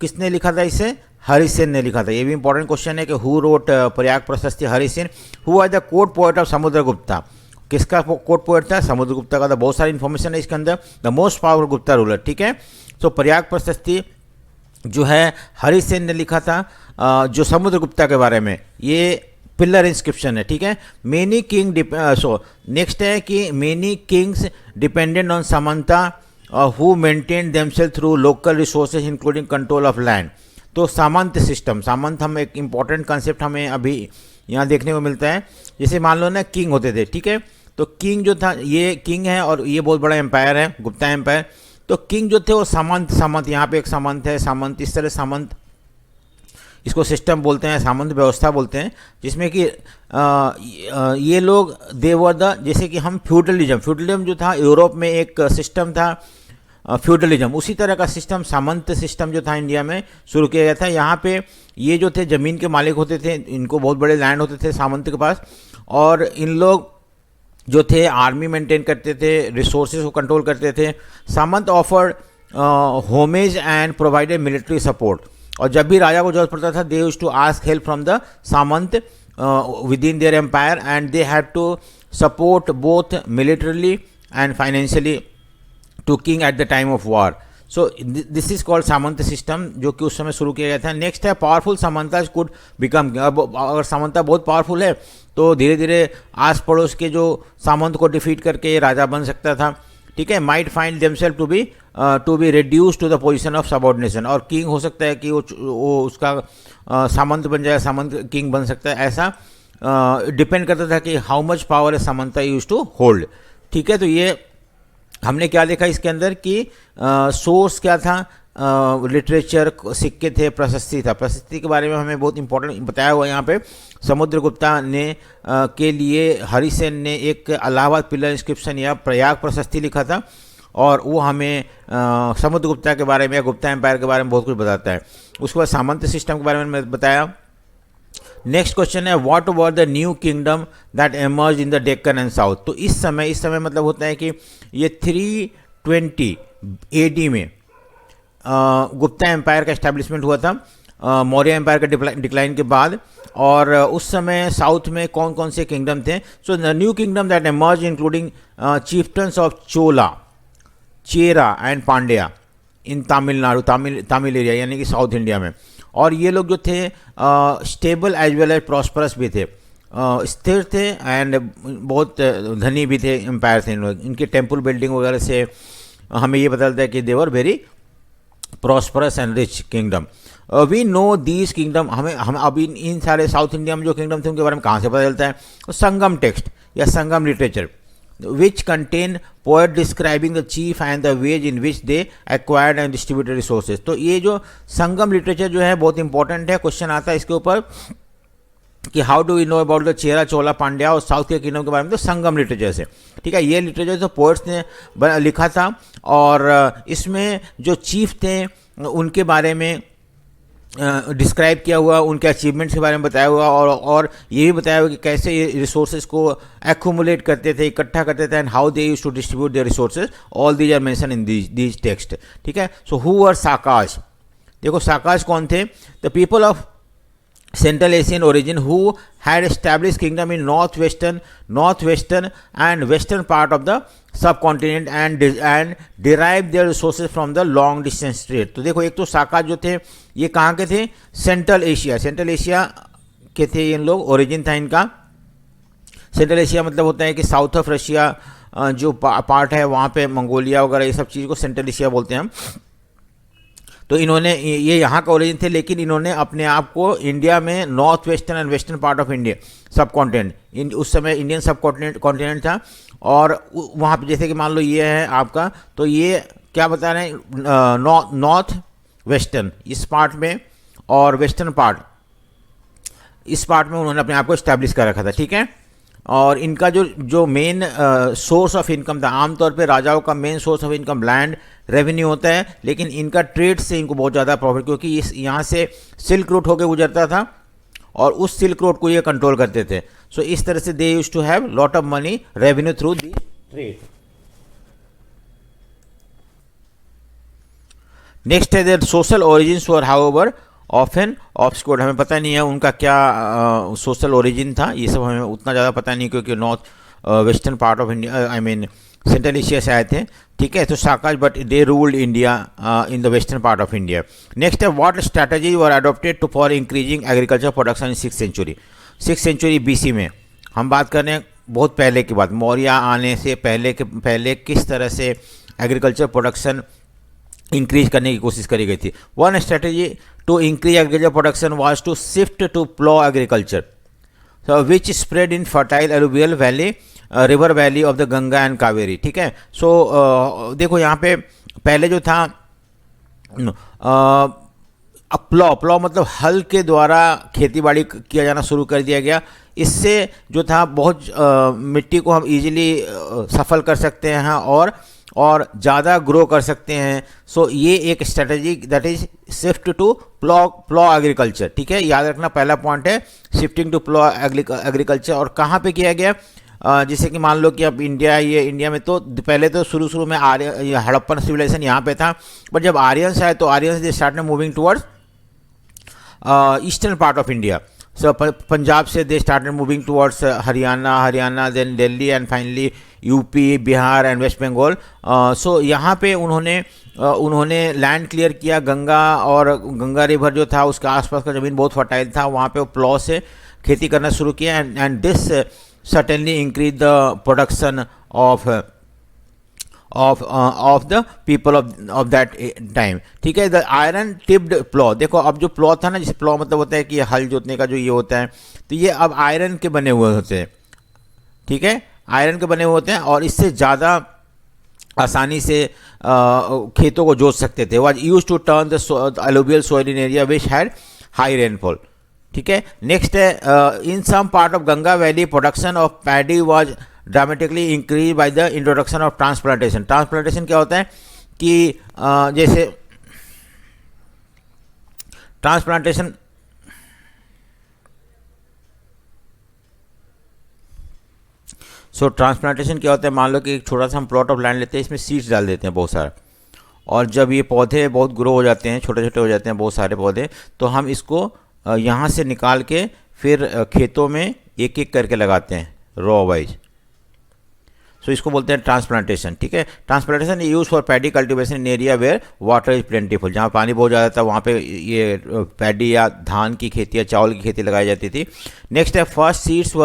किसने लिखा था इसे, हरिसेन ने लिखा था। ये भी इंपॉर्टेंट क्वेश्चन है कि who wrote Prayag Prashasti, Harisena. Who was the court poet of Samudragupta, किसका कोर्ट पोएट था, समुद्रगुप्ता का था। बहुत सारी इन्फॉर्मेशन है इसके अंदर। The most powerful Gupta ruler, ठीक है। तो प्रयाग प्रशस्ति जो है हरिसेन ने लिखा था, जो समुद्रगुप्ता के बारे में, ये पिलर इंस्क्रिप्शन है, ठीक है। मेनी किंग नेक्स्ट है कि many kings dependent on samanta who maintain themselves through local resources including control of land. तो सामंत सिस्टम, सामंत हम एक इम्पॉर्टेंट कंसेप्ट हमें अभी यहाँ देखने को मिलता है। जैसे मान लो ना किंग होते थे, ठीक है। तो किंग जो था, ये किंग है और ये बहुत बड़ा एम्पायर है गुप्ता एम्पायर। तो किंग जो थे वो सामंत, यहाँ पे एक सामंत है, सामंत, इस तरह सामंत, इसको सिस्टम बोलते हैं, सामंत व्यवस्था बोलते हैं, जिसमें कि ये लोग देवर द, जैसे कि हम फ्यूडलिज्म जो था यूरोप में एक सिस्टम था, फ्यूडलिज्म, उसी तरह का सिस्टम सामंत सिस्टम जो था इंडिया में शुरू किया गया था। यहाँ पे ये जो थे ज़मीन के मालिक होते थे, इनको बहुत बड़े लैंड होते थे सामंत के पास, और इन लोग जो थे आर्मी मेंटेन करते थे, रिसोर्सेज को कंट्रोल करते थे। Samanta offered homage and provided military support, और जब भी राजा को जरूरत पड़ता था they used to ask help from the samanta within their empire, and they have to support both militarily and financially to king at the time of war. So this is called samanta system, जो कि उस समय शुरू किया गया था। नेक्स्ट है पावरफुल सामंता कुड बिकम, अगर सामंता बहुत पावरफुल है तो धीरे धीरे आस पड़ोस के जो सामंत को डिफीट करके राजा बन सकता था, ठीक है। Might find themselves to be reduce to the position of subordination, और किंग हो सकता है कि वो उसका सामंत बन जाए, सामंत किंग बन सकता है, ऐसा डिपेंड करता था कि हाउ मच पावर है सामंता यूज टू होल्ड, ठीक है। तो ये हमने क्या देखा इसके अंदर कि सोर्स क्या था, लिटरेचर, सिक्के थे, प्रशस्ति था। प्रशस्ति के बारे में हमें बहुत इंपॉर्टेंट बताया हुआ है यहाँ पे। समुद्रगुप्ता ने के लिए हरिसेन ने एक इलाहाबाद पिलर इंस्क्रिप्शन या प्रयाग प्रशस्ति लिखा था, और वो हमें समुद्रगुप्ता के बारे में या गुप्ता एम्पायर के बारे में बहुत कुछ बताता है। उसके बाद सामंत सिस्टम के बारे में मैंने बताया। नेक्स्ट क्वेश्चन है what were the new kingdom that emerge in the Deccan and south. तो इस समय मतलब होता है कि ये 320 AD में गुप्ता एम्पायर का एस्टैब्लिशमेंट हुआ था, मौर्य एम्पायर का डिक्लाइन के बाद। और उस समय साउथ में कौन कौन से किंगडम थे? So the new kingdom that emerge including chieftains of Chola, Chera and Pandya in Tamil Nadu, Tamil area यानी कि साउथ इंडिया में। और ये लोग जो थे stable as well as prosperous भी थे, स्थिर थे एंड बहुत धनी भी थे एम्पायर थे इन लोग। इनके टेम्पल बिल्डिंग वगैरह से हमें ये पता चलता है कि they were very prosperous and rich kingdom. We know these kingdom, हम अभी इन सारे साउथ इंडिया में जो किंगडम थे उनके बारे में कहाँ से पता चलता है? संगम टेक्स्ट या संगम literature which contain poet describing the chief and the ways in which they acquired and distributed resources। तो ये जो संगम लिटरेचर जो है बहुत इंपॉर्टेंट है, क्वेश्चन आता है इसके ऊपर कि how do we know about the Chera, Chola, Pandya और साउथ के किंगडम के बारे में? तो संगम लिटरेचर से, ठीक है। ये लिटरेचर तो पोएट्स ने लिखा था, और इसमें जो चीफ थे उनके बारे में डिस्क्राइब किया हुआ, उनके अचीवमेंट्स के बारे में बताया हुआ, और ये भी बताया हुआ कि कैसे ये रिसोर्सेज को एक्यूमुलेट करते थे, इकट्ठा करते थे, and how they used to distribute their resources. All these are mention in these text, ठीक है। So who were Sakas? देखो साकाज कौन थे? The people of Central Asian origin who had established kingdom in northwestern and western part of the subcontinent and derived their resources from the long distance trade। तो देखो एक तो साकाज जो थे ये कहाँ के थे? सेंट्रल एशिया के थे इन लोग, ओरिजिन था इनका। सेंट्रल एशिया मतलब होता है कि साउथ ऑफ रशिया जो पार्ट है वहाँ पे मंगोलिया वगैरह ये सब चीज़ को सेंट्रल एशिया बोलते हैं हम। तो इन्होंने ये यहाँ का ओरिजिन थे, लेकिन इन्होंने अपने आप को इंडिया में north western and western part of India सब कॉन्टिनेंट, उस समय इंडियन सब कॉन्टिनेंट था, और वहाँ पे जैसे कि मान लो ये है आपका, तो ये क्या बता रहे हैं? नॉर्थ वेस्टर्न इस पार्ट में और वेस्टर्न पार्ट इस पार्ट में उन्होंने अपने आप को इस्टेब्लिश कर रखा था, ठीक है। और इनका जो मेन सोर्स ऑफ इनकम था, आमतौर पे राजाओं का main source of income land revenue होता है, लेकिन इनका ट्रेड से इनको बहुत ज़्यादा प्रॉफिट, क्योंकि इस यहाँ से सिल्क रूट होकर गुजरता था और उस सिल्क रूट को ये कंट्रोल करते थे। सो इस तरह से they use to have lot of money revenue through the trade. Next है their social origins were however often obscured. हमें पता नहीं है उनका क्या सोशल ओरिजिन था, ये सब हमें उतना ज़्यादा पता नहीं, क्योंकि north western part of India, I mean central Asia से आए थे, ठीक है। तो Sakas but they ruled India in the western part of India. Next है what strategy were adopted to for increasing agriculture production in 6th century. 6th century BC में हम बात कर रहे हैं, बहुत पहले की बात, मौर्य आने से पहले किस तरह से एग्रीकल्चर प्रोडक्शन इंक्रीज करने की कोशिश करी गई थी। One strategy to increase agriculture production was to shift to plough agriculture, which spread in fertile alluvial valley, river valley of the Ganga and Kaveri, ठीक है। सो देखो यहाँ पे पहले जो था प्लॉ मतलब हल के द्वारा खेती बाड़ी किया जाना शुरू कर दिया गया। इससे जो था बहुत मिट्टी को हम इजीली सफल कर सकते हैं और ज़्यादा ग्रो कर सकते हैं। सो ये एक strategy that is shift to plough agriculture, ठीक है। याद रखना पहला पॉइंट है शिफ्टिंग टू प्लॉ एग्रीकल्चर। और कहाँ पे किया गया? जैसे कि मान लो कि अब इंडिया में तो पहले तो शुरू में हड़प्पन सिविलाइजेशन यहाँ पे था, बट जब आर्यंस आए तो Aryans they start moving towards eastern part of India. So Punjab से they started moving towards Haryana then Delhi and finally UP, Bihar and west Bengal. So यहाँ पे उन्होंने लैंड क्लियर किया, गंगा और गंगा रिवर जो था उसके आसपास का ज़मीन बहुत फर्टाइल था, वहाँ पे वो प्लॉ से खेती करना शुरू किया and this certainly increase the production of the people of that time। ठीक है। द आयरन टिप्ड प्लॉ, देखो अब जो प्लॉ था ना, जिस प्लॉ मतलब होता है कि हल जोतने का जो ये होता है, तो ये अब आयरन के बने हुए होते हैं। ठीक है, आयरन के बने हुए होते हैं और इससे ज़्यादा आसानी से खेतों को जोत सकते थे। Was use to turn the alluvial soil in area which had high rainfall. ठीक है। नेक्स्ट है in some part of Ganga valley production of paddy was dramatically increase by the introduction of transplantation. Transplantation क्या होता है कि जैसे ट्रांसप्लांटेशन ट्रांसप्लांटेशन क्या होता है, मान लो कि एक छोटा सा हम प्लॉट ऑफ लैंड लेते हैं, इसमें सीड्स डाल देते हैं बहुत सारा, और जब ये पौधे बहुत ग्रो हो जाते हैं, छोटे छोटे हो जाते हैं बहुत सारे पौधे, तो हम इसको यहाँ से निकाल के फिर खेतों में एक एक करके लगाते हैं रॉ वाइज। सो इसको बोलते हैं ट्रांसप्लांटेशन। ठीक है। Transplantation use for paddy cultivation in area where water is plentiful, जहाँ पानी बहुत ज़्यादा था वहाँ पे ये पैडी या धान की खेती या चावल की खेती लगाई जाती थी। नेक्स्ट है first seeds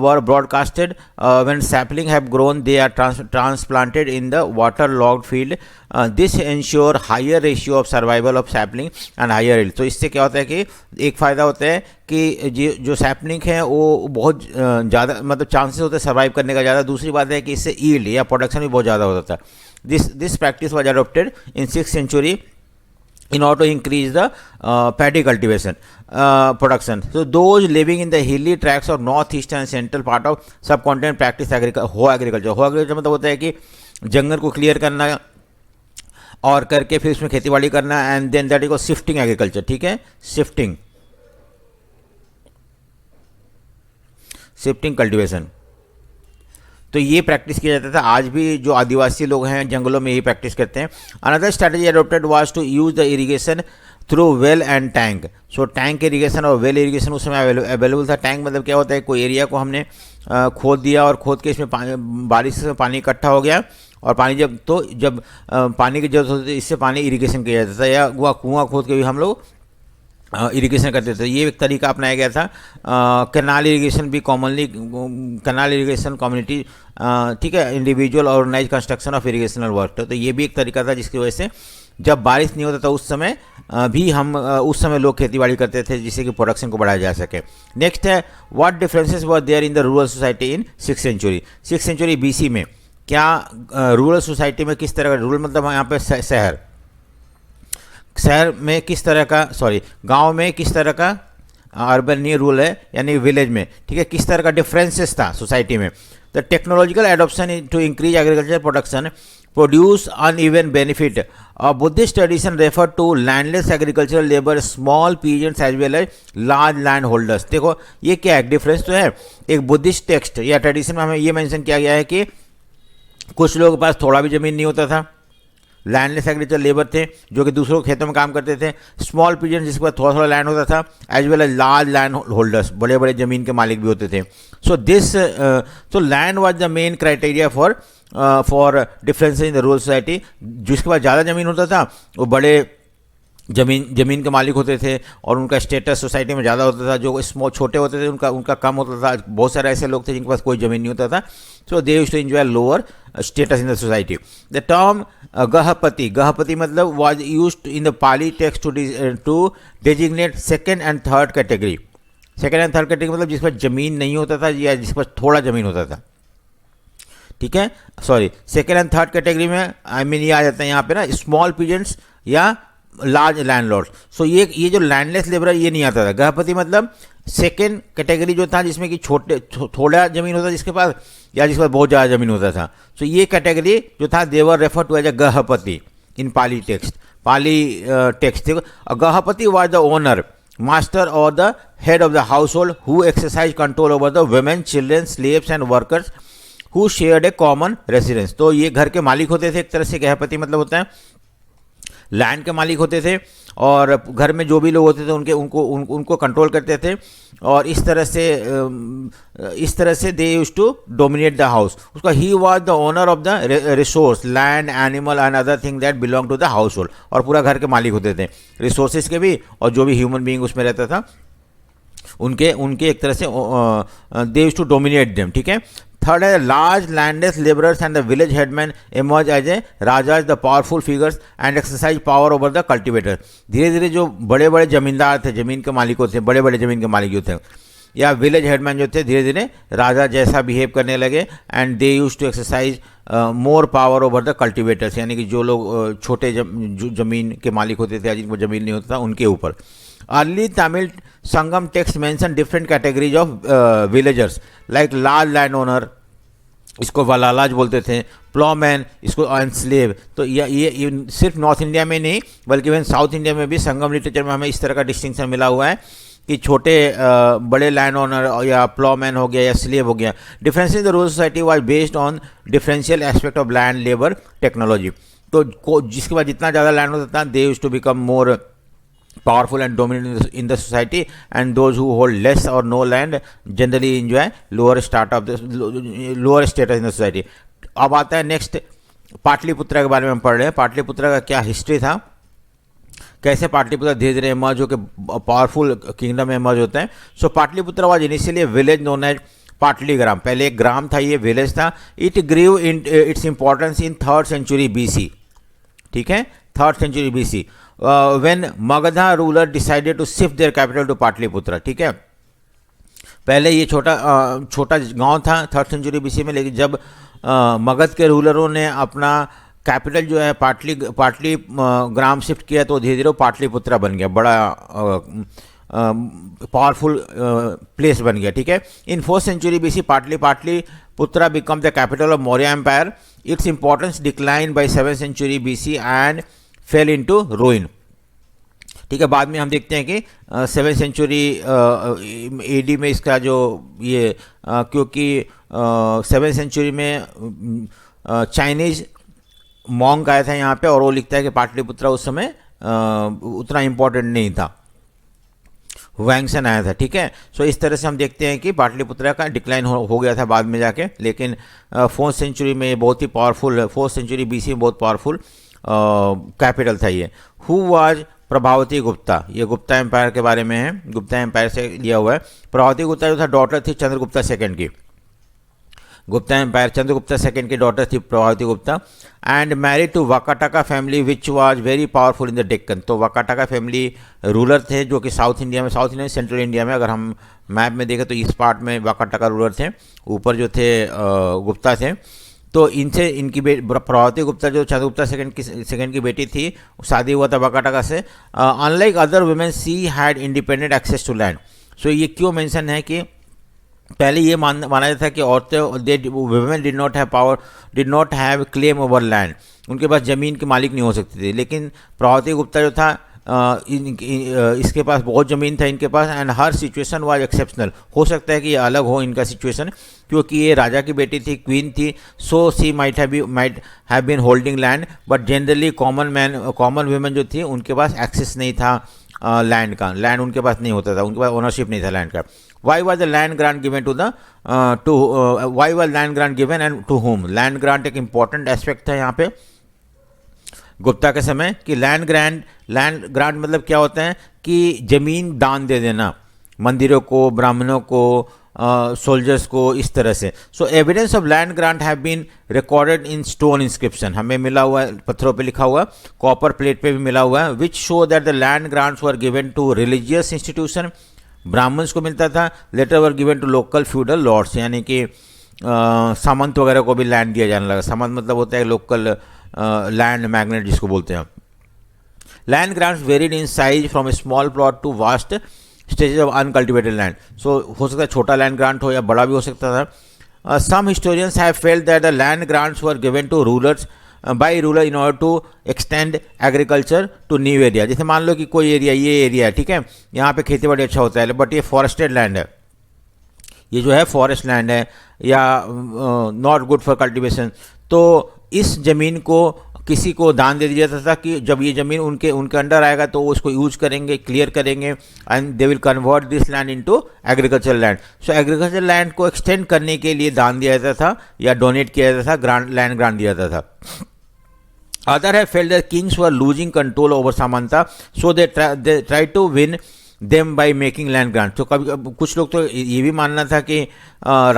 were broadcasted when sapling have grown, they are transplanted in the waterlogged field। This ensure higher ratio of survival of sapling and higher yield। तो इससे क्या होता है कि एक फ़ायदा होता है कि जो सैपलिंग है वो बहुत ज़्यादा मतलब चांसेस होते हैं सर्वाइव करने का ज़्यादा। दूसरी बात है कि इससे यील्ड या प्रोडक्शन भी बहुत ज़्यादा होता था। This practice was adopted in 6th century in order to increase the paddy cultivation production। So those living in the hilly tracts of northeastern and central part of subcontinent practice agriculture। हो एग्रीकल्चर मतलब होता है कि जंगल को क्लियर करना और करके फिर उसमें खेतीबाड़ी करना, and then that is called shifting agriculture. ठीक है, शिफ्टिंग कल्टीवेशन। तो ये प्रैक्टिस किया जाता था। आज भी जो आदिवासी लोग हैं जंगलों में यही प्रैक्टिस करते हैं। Another strategy adopted was to use the irrigation through well and tank. So tank irrigation और वेल इरिगेशन उस समय अवेलेबल था। टैंक मतलब क्या होता है, कोई एरिया को हमने खोद दिया और खोद के इसमें बारिश से पानी इकट्ठा हो गया, और पानी जब पानी की जरूरत होती थी इससे पानी इरिगेशन किया जाता था, या कुआं खोद के भी हम लोग इरिगेशन करते थे। ये एक तरीका अपनाया गया था। कैनाल इरिगेशन भी कॉमनली, कैनाल इरिगेशन कम्युनिटी, ठीक है, individual organise construction of irrigational work. तो ये भी एक तरीका था जिसकी वजह से जब बारिश नहीं होता था उस समय भी उस समय लोग खेतीबाड़ी करते थे जिससे कि प्रोडक्शन को बढ़ाया जा सके। नेक्स्ट है what differences were there in the rural society in 6th century। 6th century BC में क्या रूरल सोसाइटी में किस तरह का, रूरल मतलब यहाँ पे शहर में किस तरह का, गांव में किस तरह का, अर्बन नहीं रूरल है यानी विलेज में, ठीक है, किस तरह का डिफरेंसेस था सोसाइटी में। The technological adoption to increase agriculture production produce uneven benefit. Buddhist tradition refer to landless agricultural labour, small peasants as well as large land holders. देखो ये क्या है, डिफरेंस तो है। एक बुद्धिस्ट टेक्स्ट या ट्रेडिशन में हमें ये मेंशन किया गया है कि कुछ लोगों के पास थोड़ा भी ज़मीन नहीं होता था, लैंडलेस एग्रीकल्चर लेबर थे जो कि दूसरों के खेतों में काम करते थे, स्मॉल पीजेंट्स जिसके पास थोड़ा थोड़ा लैंड होता था, as well as large land holders, बड़े बड़े ज़मीन के मालिक भी होते थे। So land was the main criteria for difference in the rural society. जिसके पास ज़्यादा ज़मीन होता था वो बड़े ज़मीन के मालिक होते थे और उनका स्टेटस सोसाइटी में ज़्यादा होता था। जो छोटे होते थे उनका कम होता था। बहुत सारे ऐसे लोग थे जिनके पास कोई ज़मीन नहीं होता था, so they used to enjoy lower status in the society. The term gahapati मतलब was used in the Pali text to designate second and third category. Second and third category मतलब जिसके पास ज़मीन नहीं होता था या जिसके पास थोड़ा ज़मीन होता था, ठीक है, सेकेंड एंड थर्ड कैटेगरी में ये आ जाता है यहाँ पे ना, स्मॉल पीजेंट्स या लार्ज लैंडलॉर्ड्स। सो ये जो लैंडलेस लेबर है ये नहीं आता था। गृहपति मतलब सेकेंड कैटेगरी जो था जिसमें कि थोड़ा ज़मीन होता था जिसके पास, या जिसके पास बहुत ज़्यादा ज़मीन होता था। सो ये कैटेगरी जो था they were refer to as a grihapati in Pali text. Grihapati was the owner, master और the head of the household who exercise control over the women, children, slaves and workers who shared a common residence. तो ये घर के मालिक होते थे एक तरह से, गृहपति मतलब होता है। लैंड के मालिक होते थे और घर में जो भी लोग होते थे उनको कंट्रोल करते थे, और इस तरह से they used to dominate the house. उसका ही was the owner of the resource, land, animal and other thing that belong to the household, और पूरा घर के मालिक होते थे, रिसोर्सेज के भी और जो भी ह्यूमन बीइंग उसमें रहता था उनके एक तरह से they used to dominate them. ठीक है। थर्ड है large landless labourers and the village headman emerge as a rajas, the powerful figures and exercise power over the cultivator. धीरे धीरे जो बड़े बड़े जमींदार थे, जमीन के मालिक थे, बड़े बड़े जमीन के मालिक जो थे या विलेज हेडमैन जो थे, धीरे धीरे राजा जैसा बिहेव करने लगे, and they used to exercise more power over the cultivators, यानी कि जो लोग छोटे जमीन के मालिक होते थे, जिनको जमीन नहीं होता था, उनके ऊपर। Early Tamil Sangam text mention different categories of villagers like large land owner, इसको वलालाज बोलते थे, प्लॉमैन, इसको एनस्लेव। तो ये सिर्फ नॉर्थ इंडिया में नहीं बल्कि इवन साउथ इंडिया में भी संगम लिटरेचर में हमें इस तरह का डिस्टिंक्शन मिला हुआ है कि छोटे बड़े लैंड ओनर या प्लॉमैन हो गया या स्लेव हो गया। Difference in the rural society was based on differential aspect of land, labour, technology. तो जिसके बाद जितना ज़्यादा लैंड होता था, they used to become more powerful and dominant in the society, and those who hold less or no land generally enjoy lower status in the society. अब आता है नेक्स्ट पाटलिपुत्रा के बारे में हम पढ़ रहे हैं। पाटलिपुत्रा का क्या हिस्ट्री था, कैसे पाटलिपुत्रा धीरे धीरे इमर्ज होकर पावरफुल किंगडम में इमर्ज होता है। So Pataliputra was initially village known as Pataligram, पहले एक ग्राम था, ये विलेज था। It grew in its importance in 3rd century BC। ठीक है, 3rd century BC when Magadha ruler decided to shift their capital to Pataliputra. ठीक है, पहले ये छोटा गांव था 3rd century BC में, लेकिन जब मगध के रूलरों ने अपना कैपिटल जो है पाटली ग्राम शिफ्ट किया तो धीरे धीरे पाटलिपुत्रा बन गया, बड़ा पावरफुल प्लेस बन गया। ठीक है। In 4th century BC Pataliputra become the capital of Maurya empire. Its importance decline by 7th century BC and fell into ruin. ठीक है, बाद में हम देखते हैं कि 7th century AD में इसका जो ये क्योंकि 7th century में चाइनीज मॉन्क आया था यहाँ पे, और वो लिखता है कि पाटलिपुत्रा उस समय उतना इम्पोर्टेंट नहीं था, वैंगसन आया था। ठीक है। सो इस तरह से हम देखते हैं कि पाटलिपुत्रा का डिक्लाइन हो गया था बाद में जाके, लेकिन 4th century में बहुत ही पावरफुल, 4th century BC में बहुत पावरफुल कैपिटल था ये। हु वाज प्रभावती गुप्ता, ये गुप्ता एम्पायर के बारे में है, गुप्ता एम्पायर से लिया हुआ है। प्रभावती गुप्ता जो था डॉटर थी चंद्रगुप्ता सेकंड की। गुप्ता एम्पायर चंद्रगुप्ता सेकंड की डॉटर थी Prabhavati Gupta, and married to Vakataka family which was very powerful in the Deccan. तो वाकाटाका फैमिली रूलर थे जो कि साउथ इंडिया में सेंट्रल इंडिया में, अगर हम मैप में देखें तो इस पार्ट में वाकाटाका रूलर थे, ऊपर जो थे गुप्ता थे। तो इनसे इनकी प्रभावती गुप्ता जो चंद्रगुप्ता सेकंड की बेटी थी, शादी हुआ था वाकाटाका से। Unlike other women she had independent access to land. So ये क्यों मेंशन है कि पहले ये माना जाता था कि औरतें women did not have power, did not have claim over land, उनके पास ज़मीन के मालिक नहीं हो सकते थे। लेकिन प्रभावती गुप्ता जो था इसके पास बहुत ज़मीन था इनके पास, and her situation was exceptional. हो सकता है कि ये अलग हो इनका सिचुएशन, क्योंकि ये राजा की बेटी थी, क्वीन थी, so she might have been holding land, but generally common women जो थी उनके पास एक्सेस नहीं था लैंड का, लैंड उनके पास नहीं होता था, उनके पास ओनरशिप नहीं था लैंड का। Why was the land grant given why was land grant given and to whom. Land grant एक इंपॉर्टेंट एस्पेक्ट था यहाँ पे गुप्ता के समय, कि लैंड ग्रांट मतलब क्या होता है कि ज़मीन दान दे देना मंदिरों को, ब्राह्मणों को, सोल्जर्स को, इस तरह से। So evidence of land grant have been recorded in stone inscription, हमें मिला हुआ है, पत्थरों पे लिखा हुआ, कॉपर प्लेट पे भी मिला हुआ है, which show that the land grants were given to religious institution, Brahmans को मिलता था, later were given to local feudal lords, यानी कि सामंत वगैरह को भी लैंड दिया जाने लगा। सामंत मतलब होता है लोकल लैंड मैग्नेट जिसको बोलते हैं। Land grants varied in size from a small plot to vast stages of uncultivated land. So हो सकता है छोटा लैंड ग्रांट हो या बड़ा भी हो सकता था। Some historians have felt that the land grants were given to rulers by ruler in order to extend agriculture to new area. जैसे मान लो कि कोई एरिया, ये एरिया है, ठीक है, यहाँ पे खेती बाड़ी अच्छा होता है, बट ये फॉरेस्टेड लैंड है, ये जो है फॉरेस्ट लैंड है या नॉट गुड फॉर कल्टिवेशन, तो इस ज़मीन को किसी को दान दे दिया जाता था कि जब ये ज़मीन उनके उनके अंडर आएगा तो वो उसको यूज करेंगे, क्लियर करेंगे, and they will convert this land into agriculture land. So agriculture land को एक्सटेंड करने के लिए दान दिया जाता था या डोनेट किया जाता था, लैंड ग्रांट दिया जाता था। Other have felt that kings were losing control over Samanta, so they tried to win them by making land grant। तो कभी कुछ लोग तो ये भी मानना था कि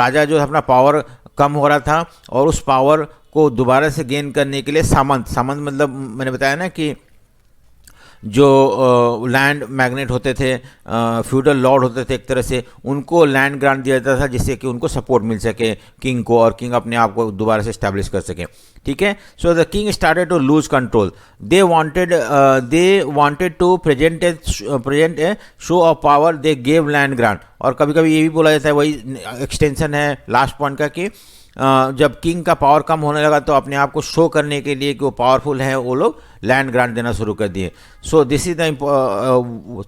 राजा जो अपना पावर कम हो रहा था और उस पावर को दोबारा से गेन करने के लिए सामंत मतलब मैंने बताया ना कि जो लैंड मैग्नेट होते थे, फ्यूडल लॉर्ड होते थे एक तरह से, उनको लैंड ग्रांट दिया जाता था जिससे कि उनको सपोर्ट मिल सके किंग को, और किंग अपने आप को दोबारा से स्टैब्लिश कर सके। ठीक है, so the king started to lose control. They wanted to present a show of power, they gave land grant. और कभी कभी ये भी बोला जाता है, वही एक्सटेंशन है लास्ट पॉइंट का, कि जब किंग का पावर कम होने लगा तो अपने आप को शो करने के लिए कि वो पावरफुल है, वो लोग लैंड ग्रांट देना शुरू कर दिए। सो दिस इज द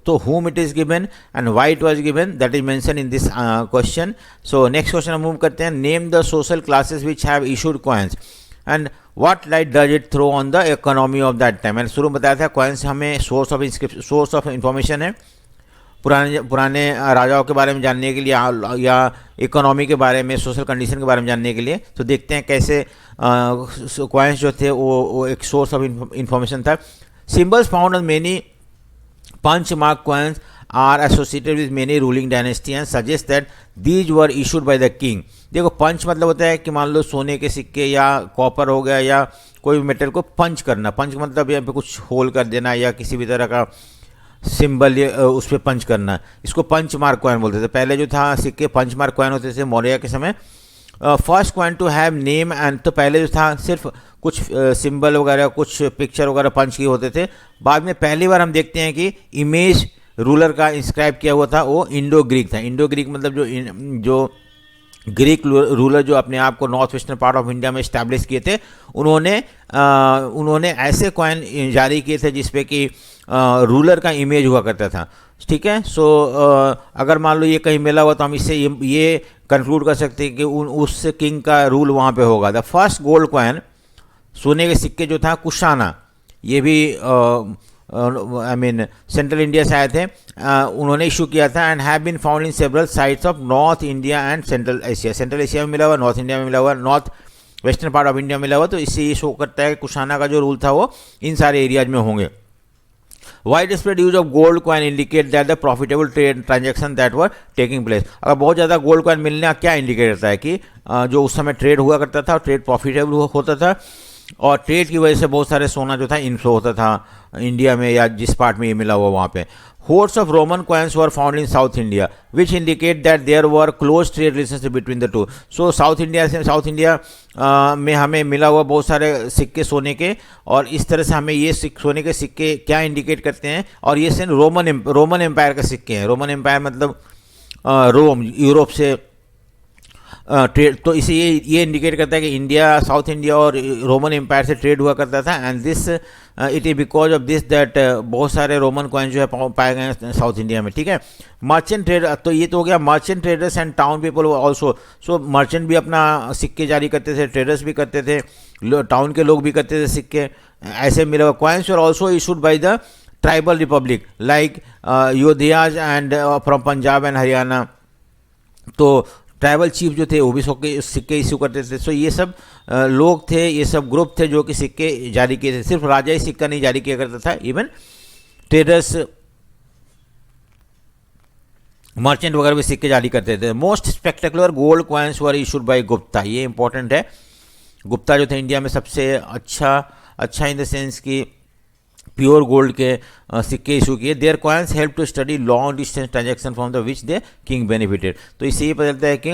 तो whom it is given and why it was given, that is mentioned in this question। so next question हम मूव करते हैं। name the social classes which have issued coins and what light does it throw on the economy of that time। मैंने शुरू में बताया था coins हमें सोर्स ऑफ इंफॉर्मेशन है पुराने राजाओं के बारे में जानने के लिए या इकोनॉमी के बारे में, सोशल कंडीशन के बारे में जानने के लिए। तो देखते हैं कैसे कॉइन्स जो थे वो एक सोर्स ऑफ इंफॉर्मेशन था। Symbols found on many punch mark coins are associated with many ruling dynasty and suggest that these were issued by the king. देखो पंच मतलब होता है कि मान लो सोने के सिक्के या कॉपर हो गया या कोई मेटल को पंच करना। पंच मतलब यहाँ पे कुछ होल कर देना या किसी भी तरह का सिंबल उस पर पंच करना, इसको पंच मार्क कॉइन बोलते थे। पहले जो था सिक्के पंच मार्क कॉइन होते थे मौर्य के समय। First coin to have name and, तो पहले जो था सिर्फ कुछ सिंबल वगैरह कुछ पिक्चर वगैरह पंच किए होते थे। बाद में पहली बार हम देखते हैं कि इमेज रूलर का इंस्क्राइब किया हुआ था, वो इंडो ग्रीक था। इंडो ग्रीक मतलब जो ग्रीक रूलर जो अपने आप को north western part of India में इस्टेब्लिश किए थे, उन्होंने ऐसे कॉइन जारी किए थे जिसपे कि रूलर का इमेज हुआ करता था। ठीक है, सो अगर मान लो ये कहीं मिला हुआ तो हम इससे ये कंक्लूड कर सकते हैं कि उस किंग का रूल वहाँ पे होगा। द फर्स्ट गोल्ड कॉइन, सोने के सिक्के जो था कुशाना, ये भी सेंट्रल इंडिया से आए थे, उन्होंने इशू किया था। And have been found in several sites of north India and central Asia. Central Asia में मिला हुआ, नॉर्थ इंडिया में मिला हुआ, north western part of India में मिला हुआ। तो इससे ये शो करता है कि कुशाना का जो रूल था वो इन सारे एरियाज में होंगे। Wide spread use of gold coin indicate that the profitable trade transaction that were taking place. अगर बहुत ज़्यादा गोल्ड कॉइन मिलना क्या इंडिकेट करता है कि जो उस समय ट्रेड हुआ करता था, ट्रेड प्रॉफिटेबल होता था, और ट्रेड की वजह से बहुत सारे सोना जो था इनफ्लो होता था इंडिया में या जिस पार्ट में ये मिला हुआ वहाँ पे। Hoards of Roman coins were found in south India which indicate that there were close trade relationship between the two. So south India में हमें मिला हुआ बहुत सारे सिक्के सोने के, और इस तरह से हमें ये सोने के सिक्के क्या इंडिकेट करते हैं, और ये सिर्फ रोमन एम्पायर के सिक्के हैं। रोमन एम्पायर मतलब रोम, यूरोप से ट्रेड, तो इसे ये इंडिकेट करता है कि इंडिया, साउथ इंडिया और रोमन एम्पायर से ट्रेड हुआ करता था। And this it is because of this that बहुत सारे रोमन कॉइन जो है पाए गए हैं साउथ इंडिया में। ठीक है, मर्चेंट ट्रेड, तो ये तो हो गया merchant traders and town people also. So merchant भी अपना सिक्के जारी करते थे, ट्रेडर्स भी करते थे, टाउन के लोग भी करते थे सिक्के, ऐसे मिला हुआ। Coins were also issued by the tribal republic like Yaudheyas and from Punjab and Haryana. तो ट्राइबल चीफ जो थे वो भी सिक्के इशू करते थे। सो ये सब लोग थे, ये सब ग्रुप थे जो कि सिक्के जारी किए थे। सिर्फ राजा ही सिक्का नहीं जारी किया करता था, इवन ट्रेडर्स, मर्चेंट वगैरह भी सिक्के जारी करते थे। मोस्ट स्पेक्टेकुलर गोल्ड कॉइन्स वर इशूड बाय गुप्ता। ये इंपॉर्टेंट है, गुप्ता जो थे इंडिया में सबसे अच्छा इन द सेंस कि प्योर गोल्ड के सिक्के इशू किए। Their coins help to study long distance transaction from the which they king benefited. तो इससे ये पता चलता है कि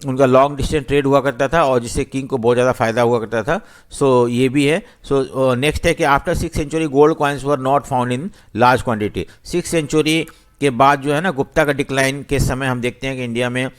उनका लॉन्ग डिस्टेंस ट्रेड हुआ करता था और जिससे किंग को बहुत ज़्यादा फायदा हुआ करता था। सो ये भी है। सो नेक्स्ट है कि after 6th century gold coins were not found in large quantity. 6th century के बाद जो है ना, गुप्ता का डिक्लाइन के समय हम देखते हैं कि इंडिया में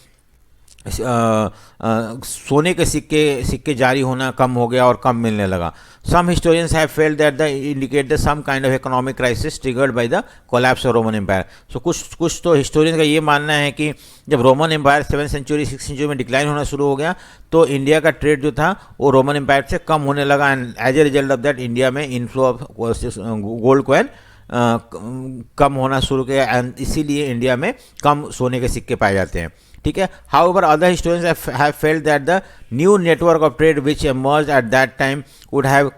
सोने के सिक्के जारी होना कम हो गया और कम मिलने लगा. Some historians have felt that the indicate the some kind of economic crisis triggered by the collapse of Roman empire. So कुछ तो हिस्टोरियंस का ये मानना है कि जब Roman empire 7th century 6th century में डिक्लाइन होना शुरू हो गया तो इंडिया का ट्रेड जो था वो रोमन एम्पायर से कम होने लगा, and as a result of that India में इनफ्लो ऑफ गोल्ड कॉइन कम होना शुरू किया, एंड इसीलिए इंडिया में कम सोने के सिक्के पाए जाते हैं. ठीक है. However, other historians have felt that the new network of trade which emerged at that time would have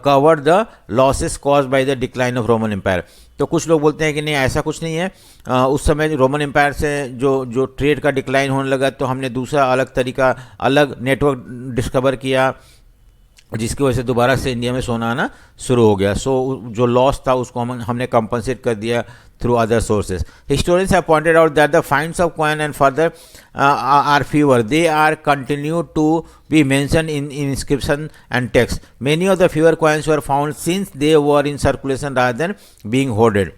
covered the losses caused by the decline of Roman Empire. तो कुछ लोग बोलते हैं कि नहीं, ऐसा कुछ नहीं है. उस समय रोमन एम्पायर से जो ट्रेड का डिक्लाइन होने लगा तो हमने दूसरा अलग तरीका, अलग नेटवर्क डिस्कवर किया जिसकी वजह से दोबारा से इंडिया में सोना आना शुरू हो गया. सो जो लॉस था उसको हमने कंपनसेट कर दिया through other sources. Historians have pointed out that the finds of coin and further are fewer. They are continued to be mentioned in inscription and text. Many of the fewer coins were found since they were in circulation rather than being hoarded.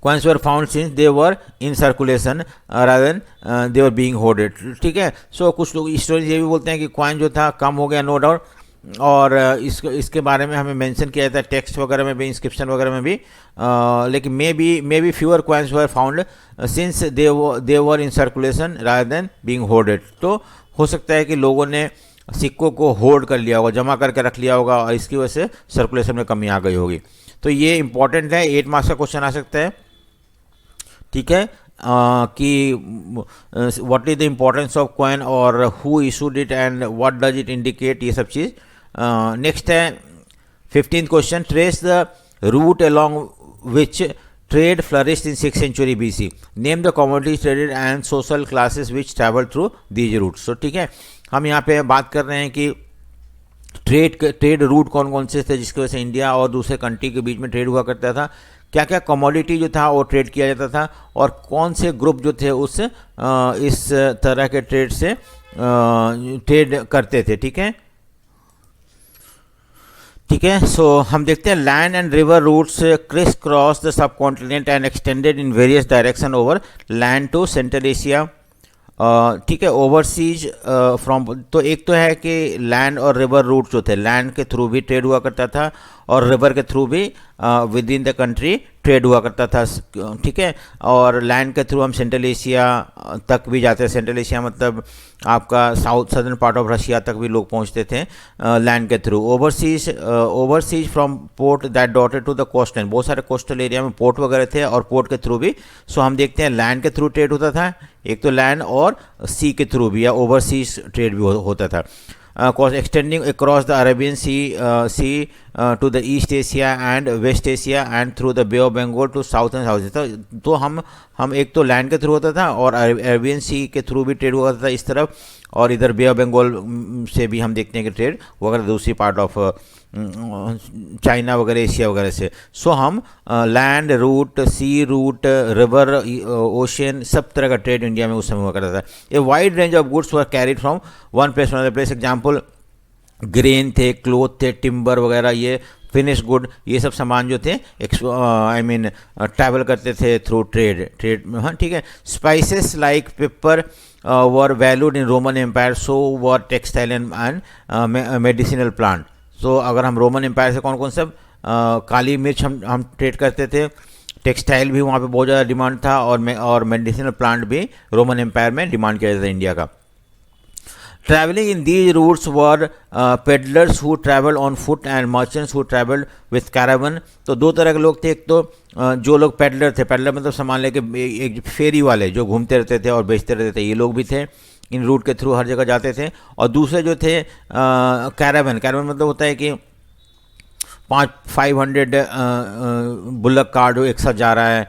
Coins were found since they were in circulation rather than they were being hoarded. ठीक है. सो कुछ लोग हिस्टोरियंस ये भी बोलते हैं कि कॉइन जो था कम हो गया, नो डाउट, और इसके बारे में हमें मेंशन किया जाता है टेक्स्ट वगैरह में भी, इंस्क्रिप्शन वगैरह में भी. लेकिन maybe fewer coins were found since they were in circulation rather than being hoarded. तो हो सकता है कि लोगों ने सिक्कों को होल्ड कर लिया होगा, जमा करके रख लिया होगा, और इसकी वजह से सर्कुलेशन में कमी आ गई होगी. तो ये इंपॉर्टेंट है, 8 मार्क्स का क्वेश्चन आ सकता है. ठीक है. कि what is the importance of coin और who issued it and what does it indicate, ये सब चीज़. नेक्स्ट है 15th question. Trace the route along which trade flourished in 6th century BC. Name the commodities traded and social classes which travel through these routes. तो ठीक है, हम यहाँ पे बात कर रहे हैं कि ट्रेड रूट कौन कौन से थे जिसकी वजह से इंडिया और दूसरे कंट्री के बीच में ट्रेड हुआ करता था, क्या क्या कमोडिटी जो था वो ट्रेड किया जाता था, और कौन से ग्रुप जो थे उस इस तरह के ट्रेड से ट्रेड करते थे. ठीक है. ठीक है. सो हम देखते हैं land and river routes criss cross the subcontinent and extended in various direction over land to central Asia. ठीक है. ओवरसीज फ्रॉम, तो एक तो है कि लैंड और रिवर रूट जो थे, लैंड के थ्रू भी ट्रेड हुआ करता था और रिवर के थ्रू भी with in the country trade हुआ करता था. ठीक है. और लैंड के थ्रू हम सेंट्रल एशिया तक भी जाते हैं. सेंट्रल एशिया मतलब आपका सदर्न पार्ट ऑफ रशिया तक भी लोग पहुंचते थे लैंड के through. Overseas from port that dotted to the coastline. बहुत सारे कोस्टल एरिया में पोर्ट वगैरह थे और पोर्ट के थ्रू भी. सो हम देखते हैं लैंड के थ्रू ट्रेड होता था, एक तो लैंड, और सी के थ्रू भी या ओवरसीज ट्रेड भी होता था. Extending across the Arabian Sea to the East Asia and West Asia and through the Bay of Bengal to South and South Asia. तो हम एक तो लैंड के थ्रू होता था और अरेबियन सी के थ्रू भी ट्रेड हुआ था इस तरफ, और इधर बे ऑफ बंगाल से भी हम देखते हैं कि ट्रेड वगैरह दूसरी पार्ट ऑफ चाइना वगैरह, एशिया वगैरह से. सो हम लैंड रूट, सी रूट, रिवर, ओशियन, सब तरह का ट्रेड इंडिया में उस समय हुआ करता था. A wide range of goods were carried from one place to another place. Example grain थे, क्लोथ थे, टिम्बर वगैरह, ये फिनिश गुड, ये सब सामान जो थे ट्रैवल करते थे थ्रू ट्रेड. हाँ ठीक है. Spices like pepper were valued in Roman empire, so were textile and medicinal plant. So अगर हम रोमन एम्पायर से कौन कौन सब काली मिर्च हम ट्रेड करते थे, टेक्सटाइल भी वहाँ पे बहुत ज़्यादा डिमांड था, और मेडिसिनल प्लांट भी रोमन एम्पायर में डिमांड किया जाता था इंडिया का. Traveling in these routes were peddlers who traveled on foot and merchants who traveled with caravan. तो दो तरह के लोग थे. एक तो जो लोग पेडलर थे, पेडलर मतलब सामान लेके, एक फेरी वाले जो घूमते रहते थे और बेचते रहते थे, ये लोग भी थे, इन रूट के थ्रू हर जगह जाते थे. और दूसरे जो थे कैरावन मतलब होता है कि 500 बुल्लक कार्ड एक साथ जा रहा है,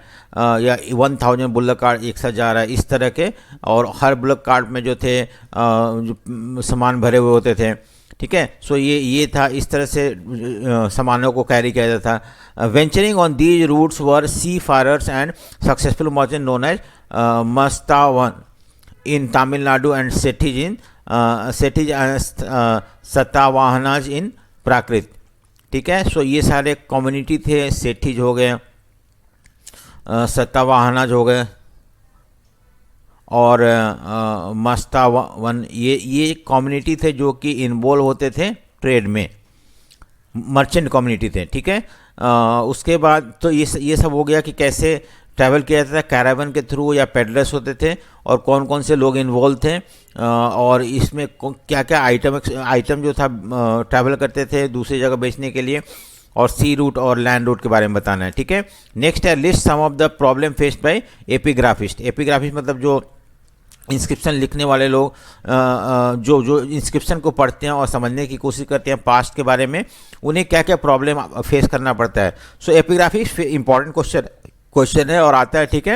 या 1000 बुल्लक कार्ड एक साथ जा रहा है, इस तरह के. और हर बुल्लक कार्ड में जो थे जो सामान भरे हुए होते थे. ठीक है. सो ये था, इस तरह से सामानों को कैरी किया जाता था. Venturing on these routes were seafarers and successful merchant known as masattuvan in Tamil Nadu and setthis Satavahanas in Prakrit. ठीक है. सो ये सारे कम्युनिटी थे. सेठिज हो गए, सतावाहनाज हो गए, और मस्तावन, ये कम्युनिटी थे जो कि इन्वॉल्व होते थे ट्रेड में, मर्चेंट कम्युनिटी थे, ठीक है। उसके बाद तो ये सब हो गया कि कैसे ट्रैवल किया जाता था, कैरावन के थ्रू या पेडलर्स होते थे, और कौन कौन से लोग इन्वॉल्व थे, और इसमें क्या क्या आइटम जो था ट्रैवल करते थे दूसरी जगह बेचने के लिए, और सी रूट और लैंड रूट के बारे में बताना है, ठीक है। नेक्स्ट है list some of the problem faced by epigraphist. Epigraphist मतलब जो इंस्क्रिप्शन लिखने वाले लोग, जो इंस्क्रिप्शन को पढ़ते हैं और समझने की कोशिश करते हैं पास्ट के बारे में, उन्हें क्या क्या प्रॉब्लम फेस करना पड़ता है। सो एपिग्राफी इंपॉर्टेंट क्वेश्चन है और आता है, ठीक है।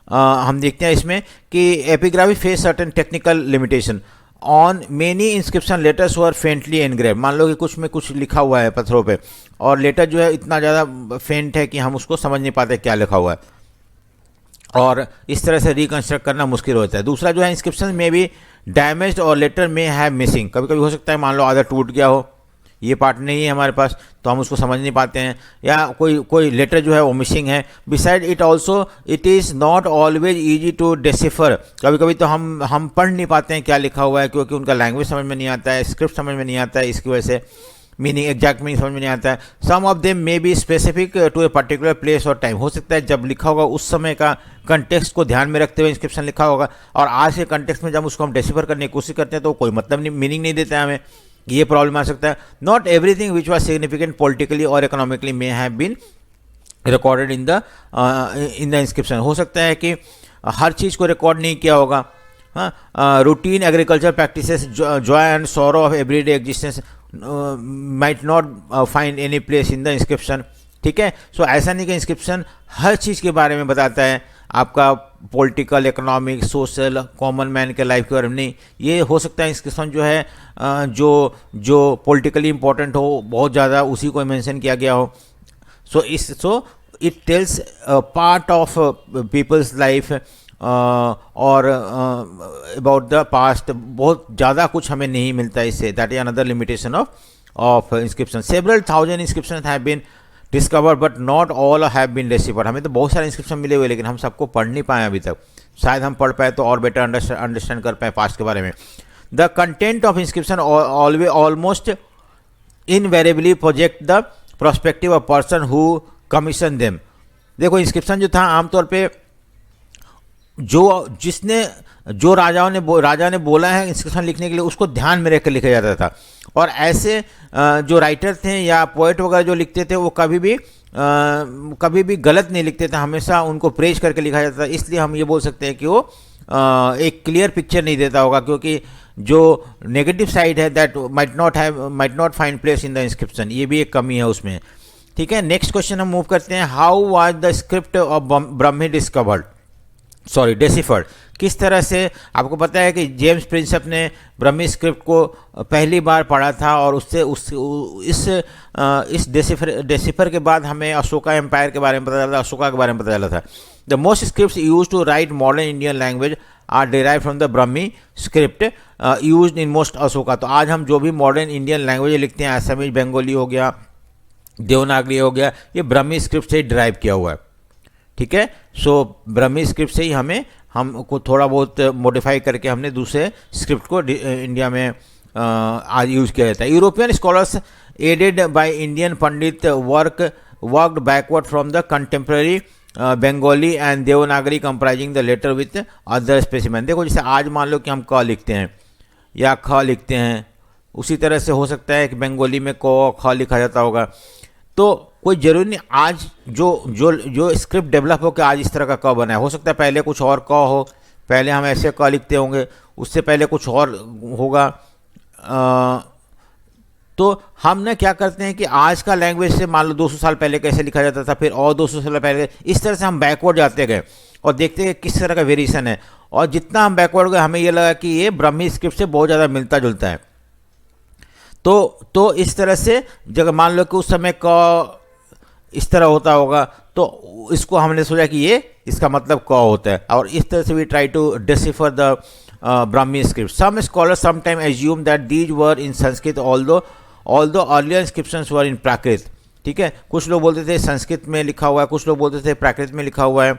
हम देखते हैं इसमें कि epigraphy face certain technical limitation on many inscription letters were faintly engrave. मान लो कि कुछ में कुछ लिखा हुआ है पत्थरों पे, और लेटर जो है इतना ज़्यादा फेंट है कि हम उसको समझ नहीं पाते क्या लिखा हुआ है, और इस तरह से रिकंस्ट्रक्ट करना मुश्किल होता है। दूसरा जो है इंस्क्रिप्शन में भी डैमेज्ड और लेटर में है मिसिंग। कभी कभी हो सकता है मान लो आधा टूट गया हो, ये पार्ट नहीं है हमारे पास, तो हम उसको समझ नहीं पाते हैं, या कोई लेटर जो है वो मिसिंग है। Beside it also it is not always easy to decipher. कभी कभी तो हम पढ़ नहीं पाते हैं क्या लिखा हुआ है, क्योंकि उनका लैंग्वेज समझ में नहीं आता है, स्क्रिप्ट समझ में नहीं आता है, इसकी वजह से मीनिंग, एग्जैक्ट मीनिंग समझ में नहीं आता है। Some of them may be specific to a particular place और टाइम। हो सकता है जब लिखा होगा उस समय का कंटेक्स्ट को ध्यान में रखते हुए इंस्क्रिप्शन लिखा होगा, और आज के कंटेक्स्ट में जब उसको हम डिसिफर करने की कोशिश करते हैं तो कोई मतलब नहीं, मीनिंग नहीं देता है हमें, ये प्रॉब्लम आ सकता है। Not everything which was significant politically और economically may have been recorded in the inscription. हो सकता है कि हर चीज़ को रिकॉर्ड नहीं किया होगा। हाँ, routine agriculture practices, Joy and sorrow of everyday existence might not find any place in the inscription, ठीक है। सो ऐसा नहीं कि इंस्क्रिप्शन हर चीज़ के बारे में बताता है, आपका political, economic, social, common man के लाइफ के बारे में नहीं। ये हो सकता है इंस्क्रिप्शन जो है जो पॉलिटिकली इंपॉर्टेंट हो बहुत ज़्यादा, उसी को मेंशन किया गया हो। So it tells part of people's life और अबाउट द पास्ट। बहुत ज़्यादा कुछ हमें नहीं मिलता इससे, that is another limitation of inscription. Several thousand inscription have been discovered but not all have been deciphered. हमें तो बहुत सारे इंस्क्रिप्शन मिले हुए, लेकिन हम सबको पढ़ नहीं पाए अभी तक। शायद हम पढ़ पाए तो और बेटर अंडरस्टैंड कर पाए पास्ट के बारे में। The content of inscription almost invariably project the prospective of person who commission them. देखो इंस्क्रिप्शन जो था आमतौर पे जो राजा ने बोला है इंस्क्रिप्शन लिखने के लिए, उसको ध्यान में रखकर लिखा जाता था। और ऐसे जो राइटर थे या पोएट वगैरह जो लिखते थे, वो कभी भी गलत नहीं लिखते थे, हमेशा उनको प्रेज करके लिखा जाता था। इसलिए हम ये बोल सकते हैं कि वो एक क्लियर पिक्चर नहीं देता होगा, क्योंकि जो नेगेटिव साइड है that might not find place in the inscription, ये भी एक कमी है उसमें, ठीक है। नेक्स्ट क्वेश्चन हम मूव करते हैं। How was the script of Brahmi deciphered. किस तरह से, आपको पता है कि जेम्स प्रिंसेप ने ब्राह्मी स्क्रिप्ट को पहली बार पढ़ा था, और उससे इस डेसिफर के बाद हमें अशोका एम्पायर के बारे में पता चला, अशोका के बारे में पता चला था। The most scripts used to write modern Indian language are derive from the Brahmi script used in most Ashoka. तो आज हम जो भी मॉडर्न इंडियन लैंग्वेज लिखते हैं, असमीज बंगाली हो गया, देवनागरी हो गया, ये ब्राह्मी स्क्रिप्ट से ही डिराइव किया हुआ है, ठीक है। सो ब्राह्मी स्क्रिप्ट से ही हमको थोड़ा बहुत मॉडिफाई करके हमने दूसरे स्क्रिप्ट को इंडिया में आज यूज़ किया जाता है। European scholars aided by Indian pandit worked backward from the contemporary Bengali and Devanagari comprising the letter with other specimen. देखो जैसे आज मान लो कि हम क लिखते हैं या ख लिखते हैं, उसी तरह से हो सकता है कि बंगाली में क ख लिखा जाता होगा। तो कोई ज़रूरी नहीं आज जो स्क्रिप्ट डेवलप हो कि आज इस तरह का क बना है, हो सकता है पहले कुछ और क हो, पहले हम ऐसे क लिखते होंगे, उससे पहले कुछ और होगा। तो हम ना क्या करते हैं कि आज का लैंग्वेज से मान लो 200 साल पहले कैसे लिखा जाता था, फिर और 200 साल पहले, इस तरह से हम बैकवर्ड जाते गए और देखते हैं किस तरह का वेरिएशन है। और जितना हम बैकवर्ड गए हमें ये लगा कि ये ब्राह्मी स्क्रिप्ट से बहुत ज़्यादा मिलता जुलता है। तो इस तरह से जब मान लो कि उस समय क इस तरह होता होगा, तो इसको हमने सोचा कि ये इसका मतलब क होता है, और इस तरह से we try to decipher the Brahmi script. Some scholars sometime assume that these were in Sanskrit although earlier inscriptions were in Prakrit, ठीक है। कुछ लोग बोलते थे संस्कृत में लिखा हुआ है, कुछ लोग बोलते थे प्राकृत में लिखा हुआ है।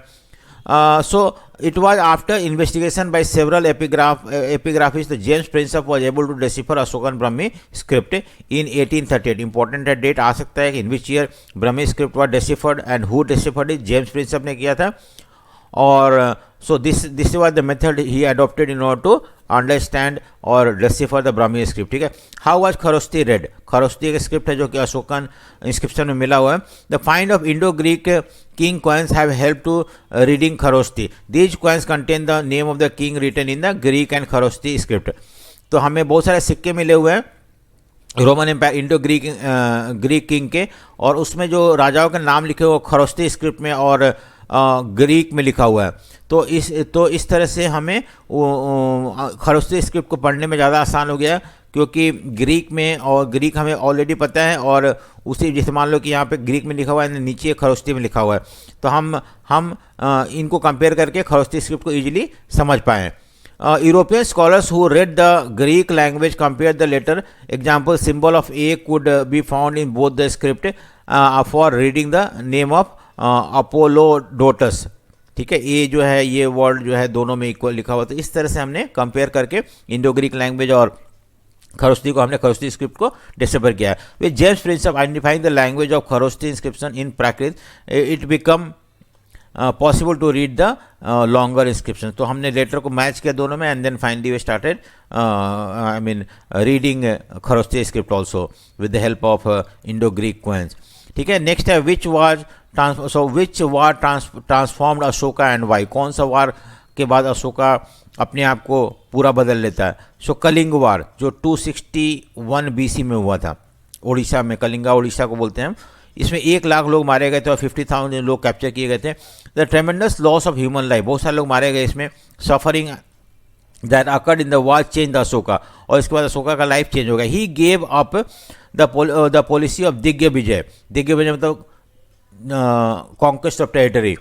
So it was after investigation by several epigraphists that James Prinsep was able to decipher Ashokan Brahmi script in 1838. Important date आ सकता है कि in which year Brahmi script was deciphered and who deciphered it. James Prinsep ने किया था. और so this was the method he adopted in order to understand और decipher the Brahmi script. ठीक है. How was Kharosthi read? Kharosthi एक स्क्रिप्ट है जो कि अशोकन इंस्क्रिप्शन में मिला हुआ है. The find of Indo Greek king coins have help to reading Kharosthi. These coins contain the name of the king written in the Greek and Kharosthi script. तो हमें बहुत सारे सिक्के मिले हुए हैं Roman empire Indo Greek king के, और उसमें जो राजाओं के नाम लिखे हुए खरोस्ती स्क्रिप्ट में और ग्रीक में लिखा हुआ है. तो इस तरह से हमें खरोस्ती स्क्रिप्ट को पढ़ने में ज़्यादा आसान हो गया, क्योंकि ग्रीक में, और ग्रीक हमें ऑलरेडी पता है, और उसी जैसे मान लो कि यहाँ पे ग्रीक में लिखा हुआ है, नीचे खरोस्ती में लिखा हुआ है, तो हम इनको कंपेयर करके खरोस्ती स्क्रिप्ट को ईजिली समझ पाएँ. European scholars who read the Greek language compared the later. Example, symbol of A could be found in both the script for reading the name of Apollodotus. ठीक है, ए जो है ये वर्ड जो है दोनों में इक्वल लिखा हुआ. तो इस तरह से हमने कंपेयर करके इंडो ग्रीक लैंग्वेज और खरोस्ती को, हमने खरोस्ती स्क्रिप्ट को डिस्कवर किया है. With James Prinsep identifying the language of Kharosthi inscription in Prakrit, it become possible to read the longer inscription. तो हमने लेटर को मैच किया दोनों में, and then finally we started reading Kharosthi script also with the help of Indo Greek coins. ठीक है. नेक्स्ट है which war transformed Ashoka and why. कौन सा वार के बाद अशोका अपने आप को पूरा बदल लेता है? सो कलिंग वार जो 261 BC में हुआ था उड़ीसा में, कलिंगा उड़ीसा को बोलते हैं. इसमें 1 लाख लोग मारे गए थे और 50,000 लोग कैप्चर किए गए थे. The tremendous loss of human life, बहुत सारे लोग मारे गए इसमें. Suffering that occurred in the war change the Ashoka, और इसके बाद अशोका का लाइफ चेंज हो गया. He gave up the policy of digvijay vijay. Digvijay vijay मतलब कॉन्क्वेस्ट ऑफ टेरिटरी.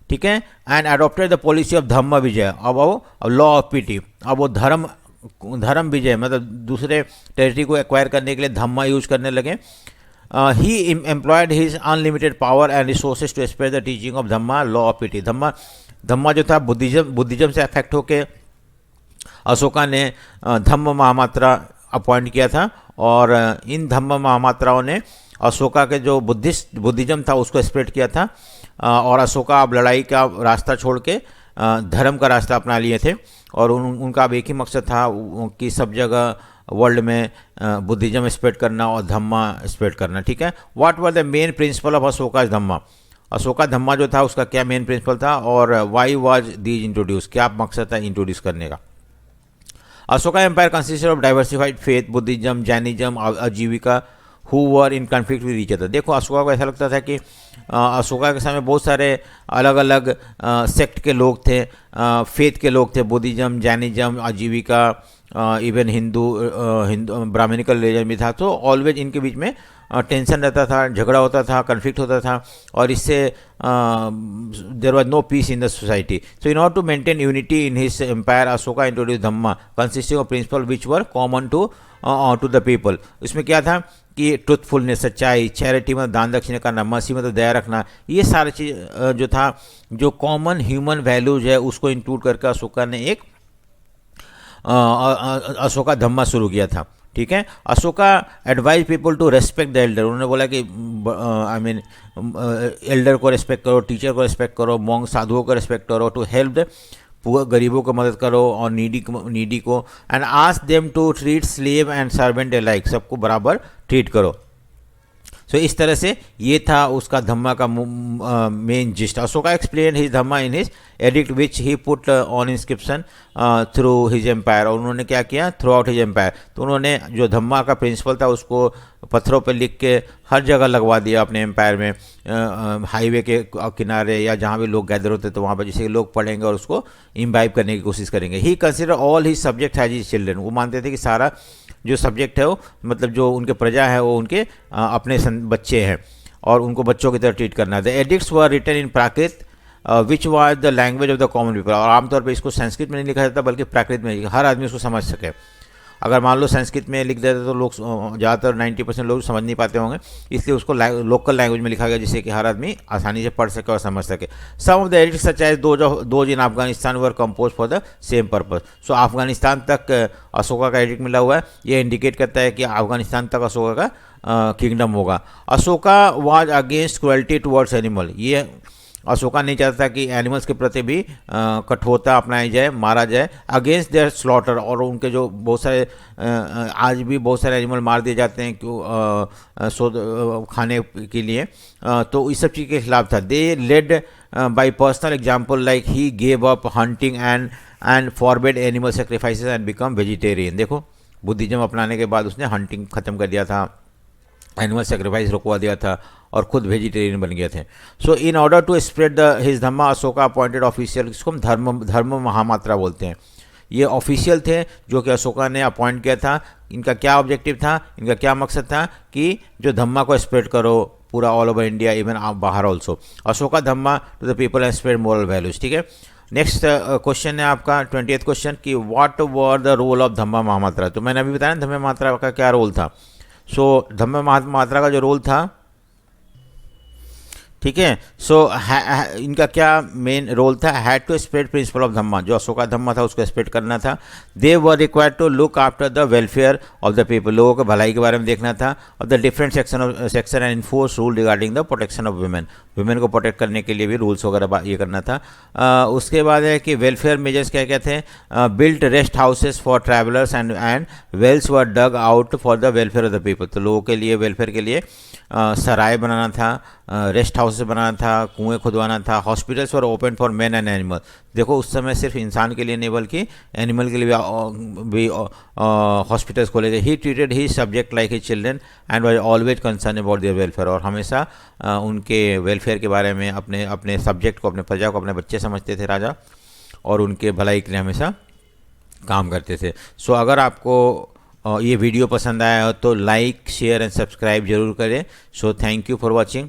ठीक है. And adopted the policy of dhamma vijay. अब वो लॉ ऑफ पीटी, अब वो धर्म विजय मतलब दूसरे टेरिटरी को एक्वायर करने के लिए धम्मा यूज करने लगे. He employed his unlimited power and resources to spread the teaching of Dhamma, law of pity. धम्मा जो था बुद्धिज्म से अफेक्ट होके अशोका ने धम्म महामात्रा अपॉइंट किया था, और इन धम्म महामात्राओं ने अशोका के जो बुद्धिज्म था उसको स्प्रेड किया था. और अशोका अब लड़ाई का रास्ता छोड़ के धर्म का रास्ता अपना लिए थे, और उनका अब एक ही मकसद था कि सब जगह वर्ल्ड में बुद्धिज्म स्प्रेड करना और धम्मा स्प्रेड करना. ठीक है. What were the main principal of Ashoka dhamma. Ashoka dhamma जो था उसका क्या मेन प्रिंसिपल था, और वाई वाज दीज इंट्रोड्यूस, क्या मकसद था इंट्रोड्यूस करने का. Ashoka empire consisted of diversified faith, Buddhism, Jainism, Ajivika, who were in conflict with each other. देखो अशोका को ऐसा लगता था कि अशोका के समय बहुत सारे अलग अलग सेक्ट के लोग थे, फेथ के लोग थे, बुद्धिज्म, जैनिज्म, आजीविका, इवन हिंदू ब्राह्मणिकल रिलीजन भी था. तो ऑलवेज इनके बीच में टेंशन रहता था, झगड़ा होता था, कन्फ्लिक्ट होता था, और इससे there was no peace in the society. So in order to maintain unity in his empire Ashoka introduce dhamma consisting of principle which were common to the people. इसमें क्या था कि ट्रुथफुलनेस, सच्चाई, चैरिटी मतलब दान दक्षिणा करना, मर्सी मतलब दया रखना, ये सारी चीज़ जो था, जो कॉमन ह्यूमन वैल्यूज है उसको इंक्लूड करके अशोका ने एक अशोका धम्मा शुरू किया था. ठीक है. Ashoka advise people to respect the elder. उन्होंने बोला कि एल्डर को रेस्पेक्ट करो, टीचर को रेस्पेक्ट करो, मॉन्ग साधुओं को रेस्पेक्ट करो, टू हेल्प द पुअर, गरीबों को मदद करो, और नीडी को, and ask them to treat slave and servant alike, सबको बराबर ट्रीट करो. सो इस तरह से ये था उसका धम्मा का main gist. Ashoka explain his dhamma in his edict which he put on inscription through his empire. और उन्होंने क्या किया थ्रू आउट हिज एम्पायर. तो उन्होंने जो धम्मा का प्रिंसिपल था उसको पत्थरों पर लिख के हर जगह लगवा दिया अपने एम्पायर में, हाईवे के किनारे या जहाँ भी लोग गैदर होते तो वहाँ पर, जिससे लोग पढ़ेंगे और उसको इम्बाइब करने की कोशिश करेंगे. He consider all his subject has his children. वो मानते थे कि सारा जो सब्जेक्ट है वो मतलब जो उनके प्रजा है वो उनके अपने बच्चे हैं, और उनको बच्चों की तरह ट्रीट करना है. The edicts were written in Prakrit which was the language of the common people. और आमतौर पर इसको संस्कृत में नहीं लिखा जाता बल्कि प्राकृत में, हर आदमी उसको समझ सके. अगर मान लो संस्कृत में लिख देते तो लोग ज़्यादातर 90% लोग समझ नहीं पाते होंगे, इसलिए उसको लोकल लैंग्वेज में लिखा गया जिससे कि हर आदमी आसानी से पढ़ सके और समझ सके। Some of the edicts such as those in Afghanistan were compose for the same purpose. So Afghanistan तक अशोका का एडिक्ट मिला हुआ है, ये इंडिकेट करता है कि अफगानिस्तान तक अशोका का किंगडम होगा। Ashoka was against cruelty towards animal, ये अशोका नहीं चाहता कि एनिमल्स के प्रति भी कठोरता अपनाई जाए, मारा जाए, अगेंस्ट देयर स्लॉटर, और उनके जो बहुत सारे आज भी बहुत सारे एनिमल मार दिए जाते हैं क्यों खाने के लिए, तो इस सब चीज़ के खिलाफ था। They led by personal example like he gave up hunting and forbade animal sacrifices and become vegetarian. देखो बुद्धिज्म अपनाने के बाद उसने हंटिंग खत्म कर दिया था, एनिमल सेक्रीफाइस रुकवा दिया था और खुद वेजिटेरियन बन गए थे। So in order to spread the his dhamma Ashoka appointed official, इसको हम धर्म महामात्रा बोलते हैं। ये ऑफिशियल थे जो कि अशोका ने अपॉइंट किया था। इनका क्या ऑब्जेक्टिव था, इनका क्या मकसद था कि जो धम्मा को स्प्रेड करो पूरा ऑल ओवर इंडिया, इवन बाहर also. Ashoka dhamma to the people and spread moral values. ठीक है, नेक्स्ट क्वेश्चन है आपका 20th क्वेश्चन कि what were the role of dhamma mahamatra. तो मैंने अभी बताया धम्मा महामात्रा का क्या रोल था। सो धम्मा महामात्रा का जो रोल था, ठीक है, सो इनका क्या मेन रोल था, had to spread principal of dhamma, जो अशोका धम्मा था उसको स्प्रेड करना था। They were required to look after the welfare of the people, लोगों के भलाई के बारे में देखना था। और the different section and enforce rule regarding the protection of women, women को प्रोटेक्ट करने के लिए भी रूल्स वगैरह ये करना था। उसके बाद है कि वेलफेयर मेजर्स क्या क्या थे, built rest houses for travellers and wells were dug out for the welfare of the people, तो लोगों के लिए वेलफेयर के लिए सराय बनाना था, रेस्ट हाउस बनाना था, कुएं खुदवाना था। Hospitals were open for man and animal, देखो उस समय सिर्फ इंसान के लिए नहीं बल्कि एनिमल के लिए भी हॉस्पिटल्स खोले गए। He treated he subject like he children and was always concern about their welfare, और हमेशा उनके वेलफेयर के बारे में अपने सब्जेक्ट को, अपने प्रजा को अपने बच्चे समझते थे राजा, और उनके भलाई के लिए हमेशा काम करते थे। सो अगर आपको ये वीडियो पसंद आया हो तो लाइक शेयर एंड सब्सक्राइब जरूर करें। So thank you for watching.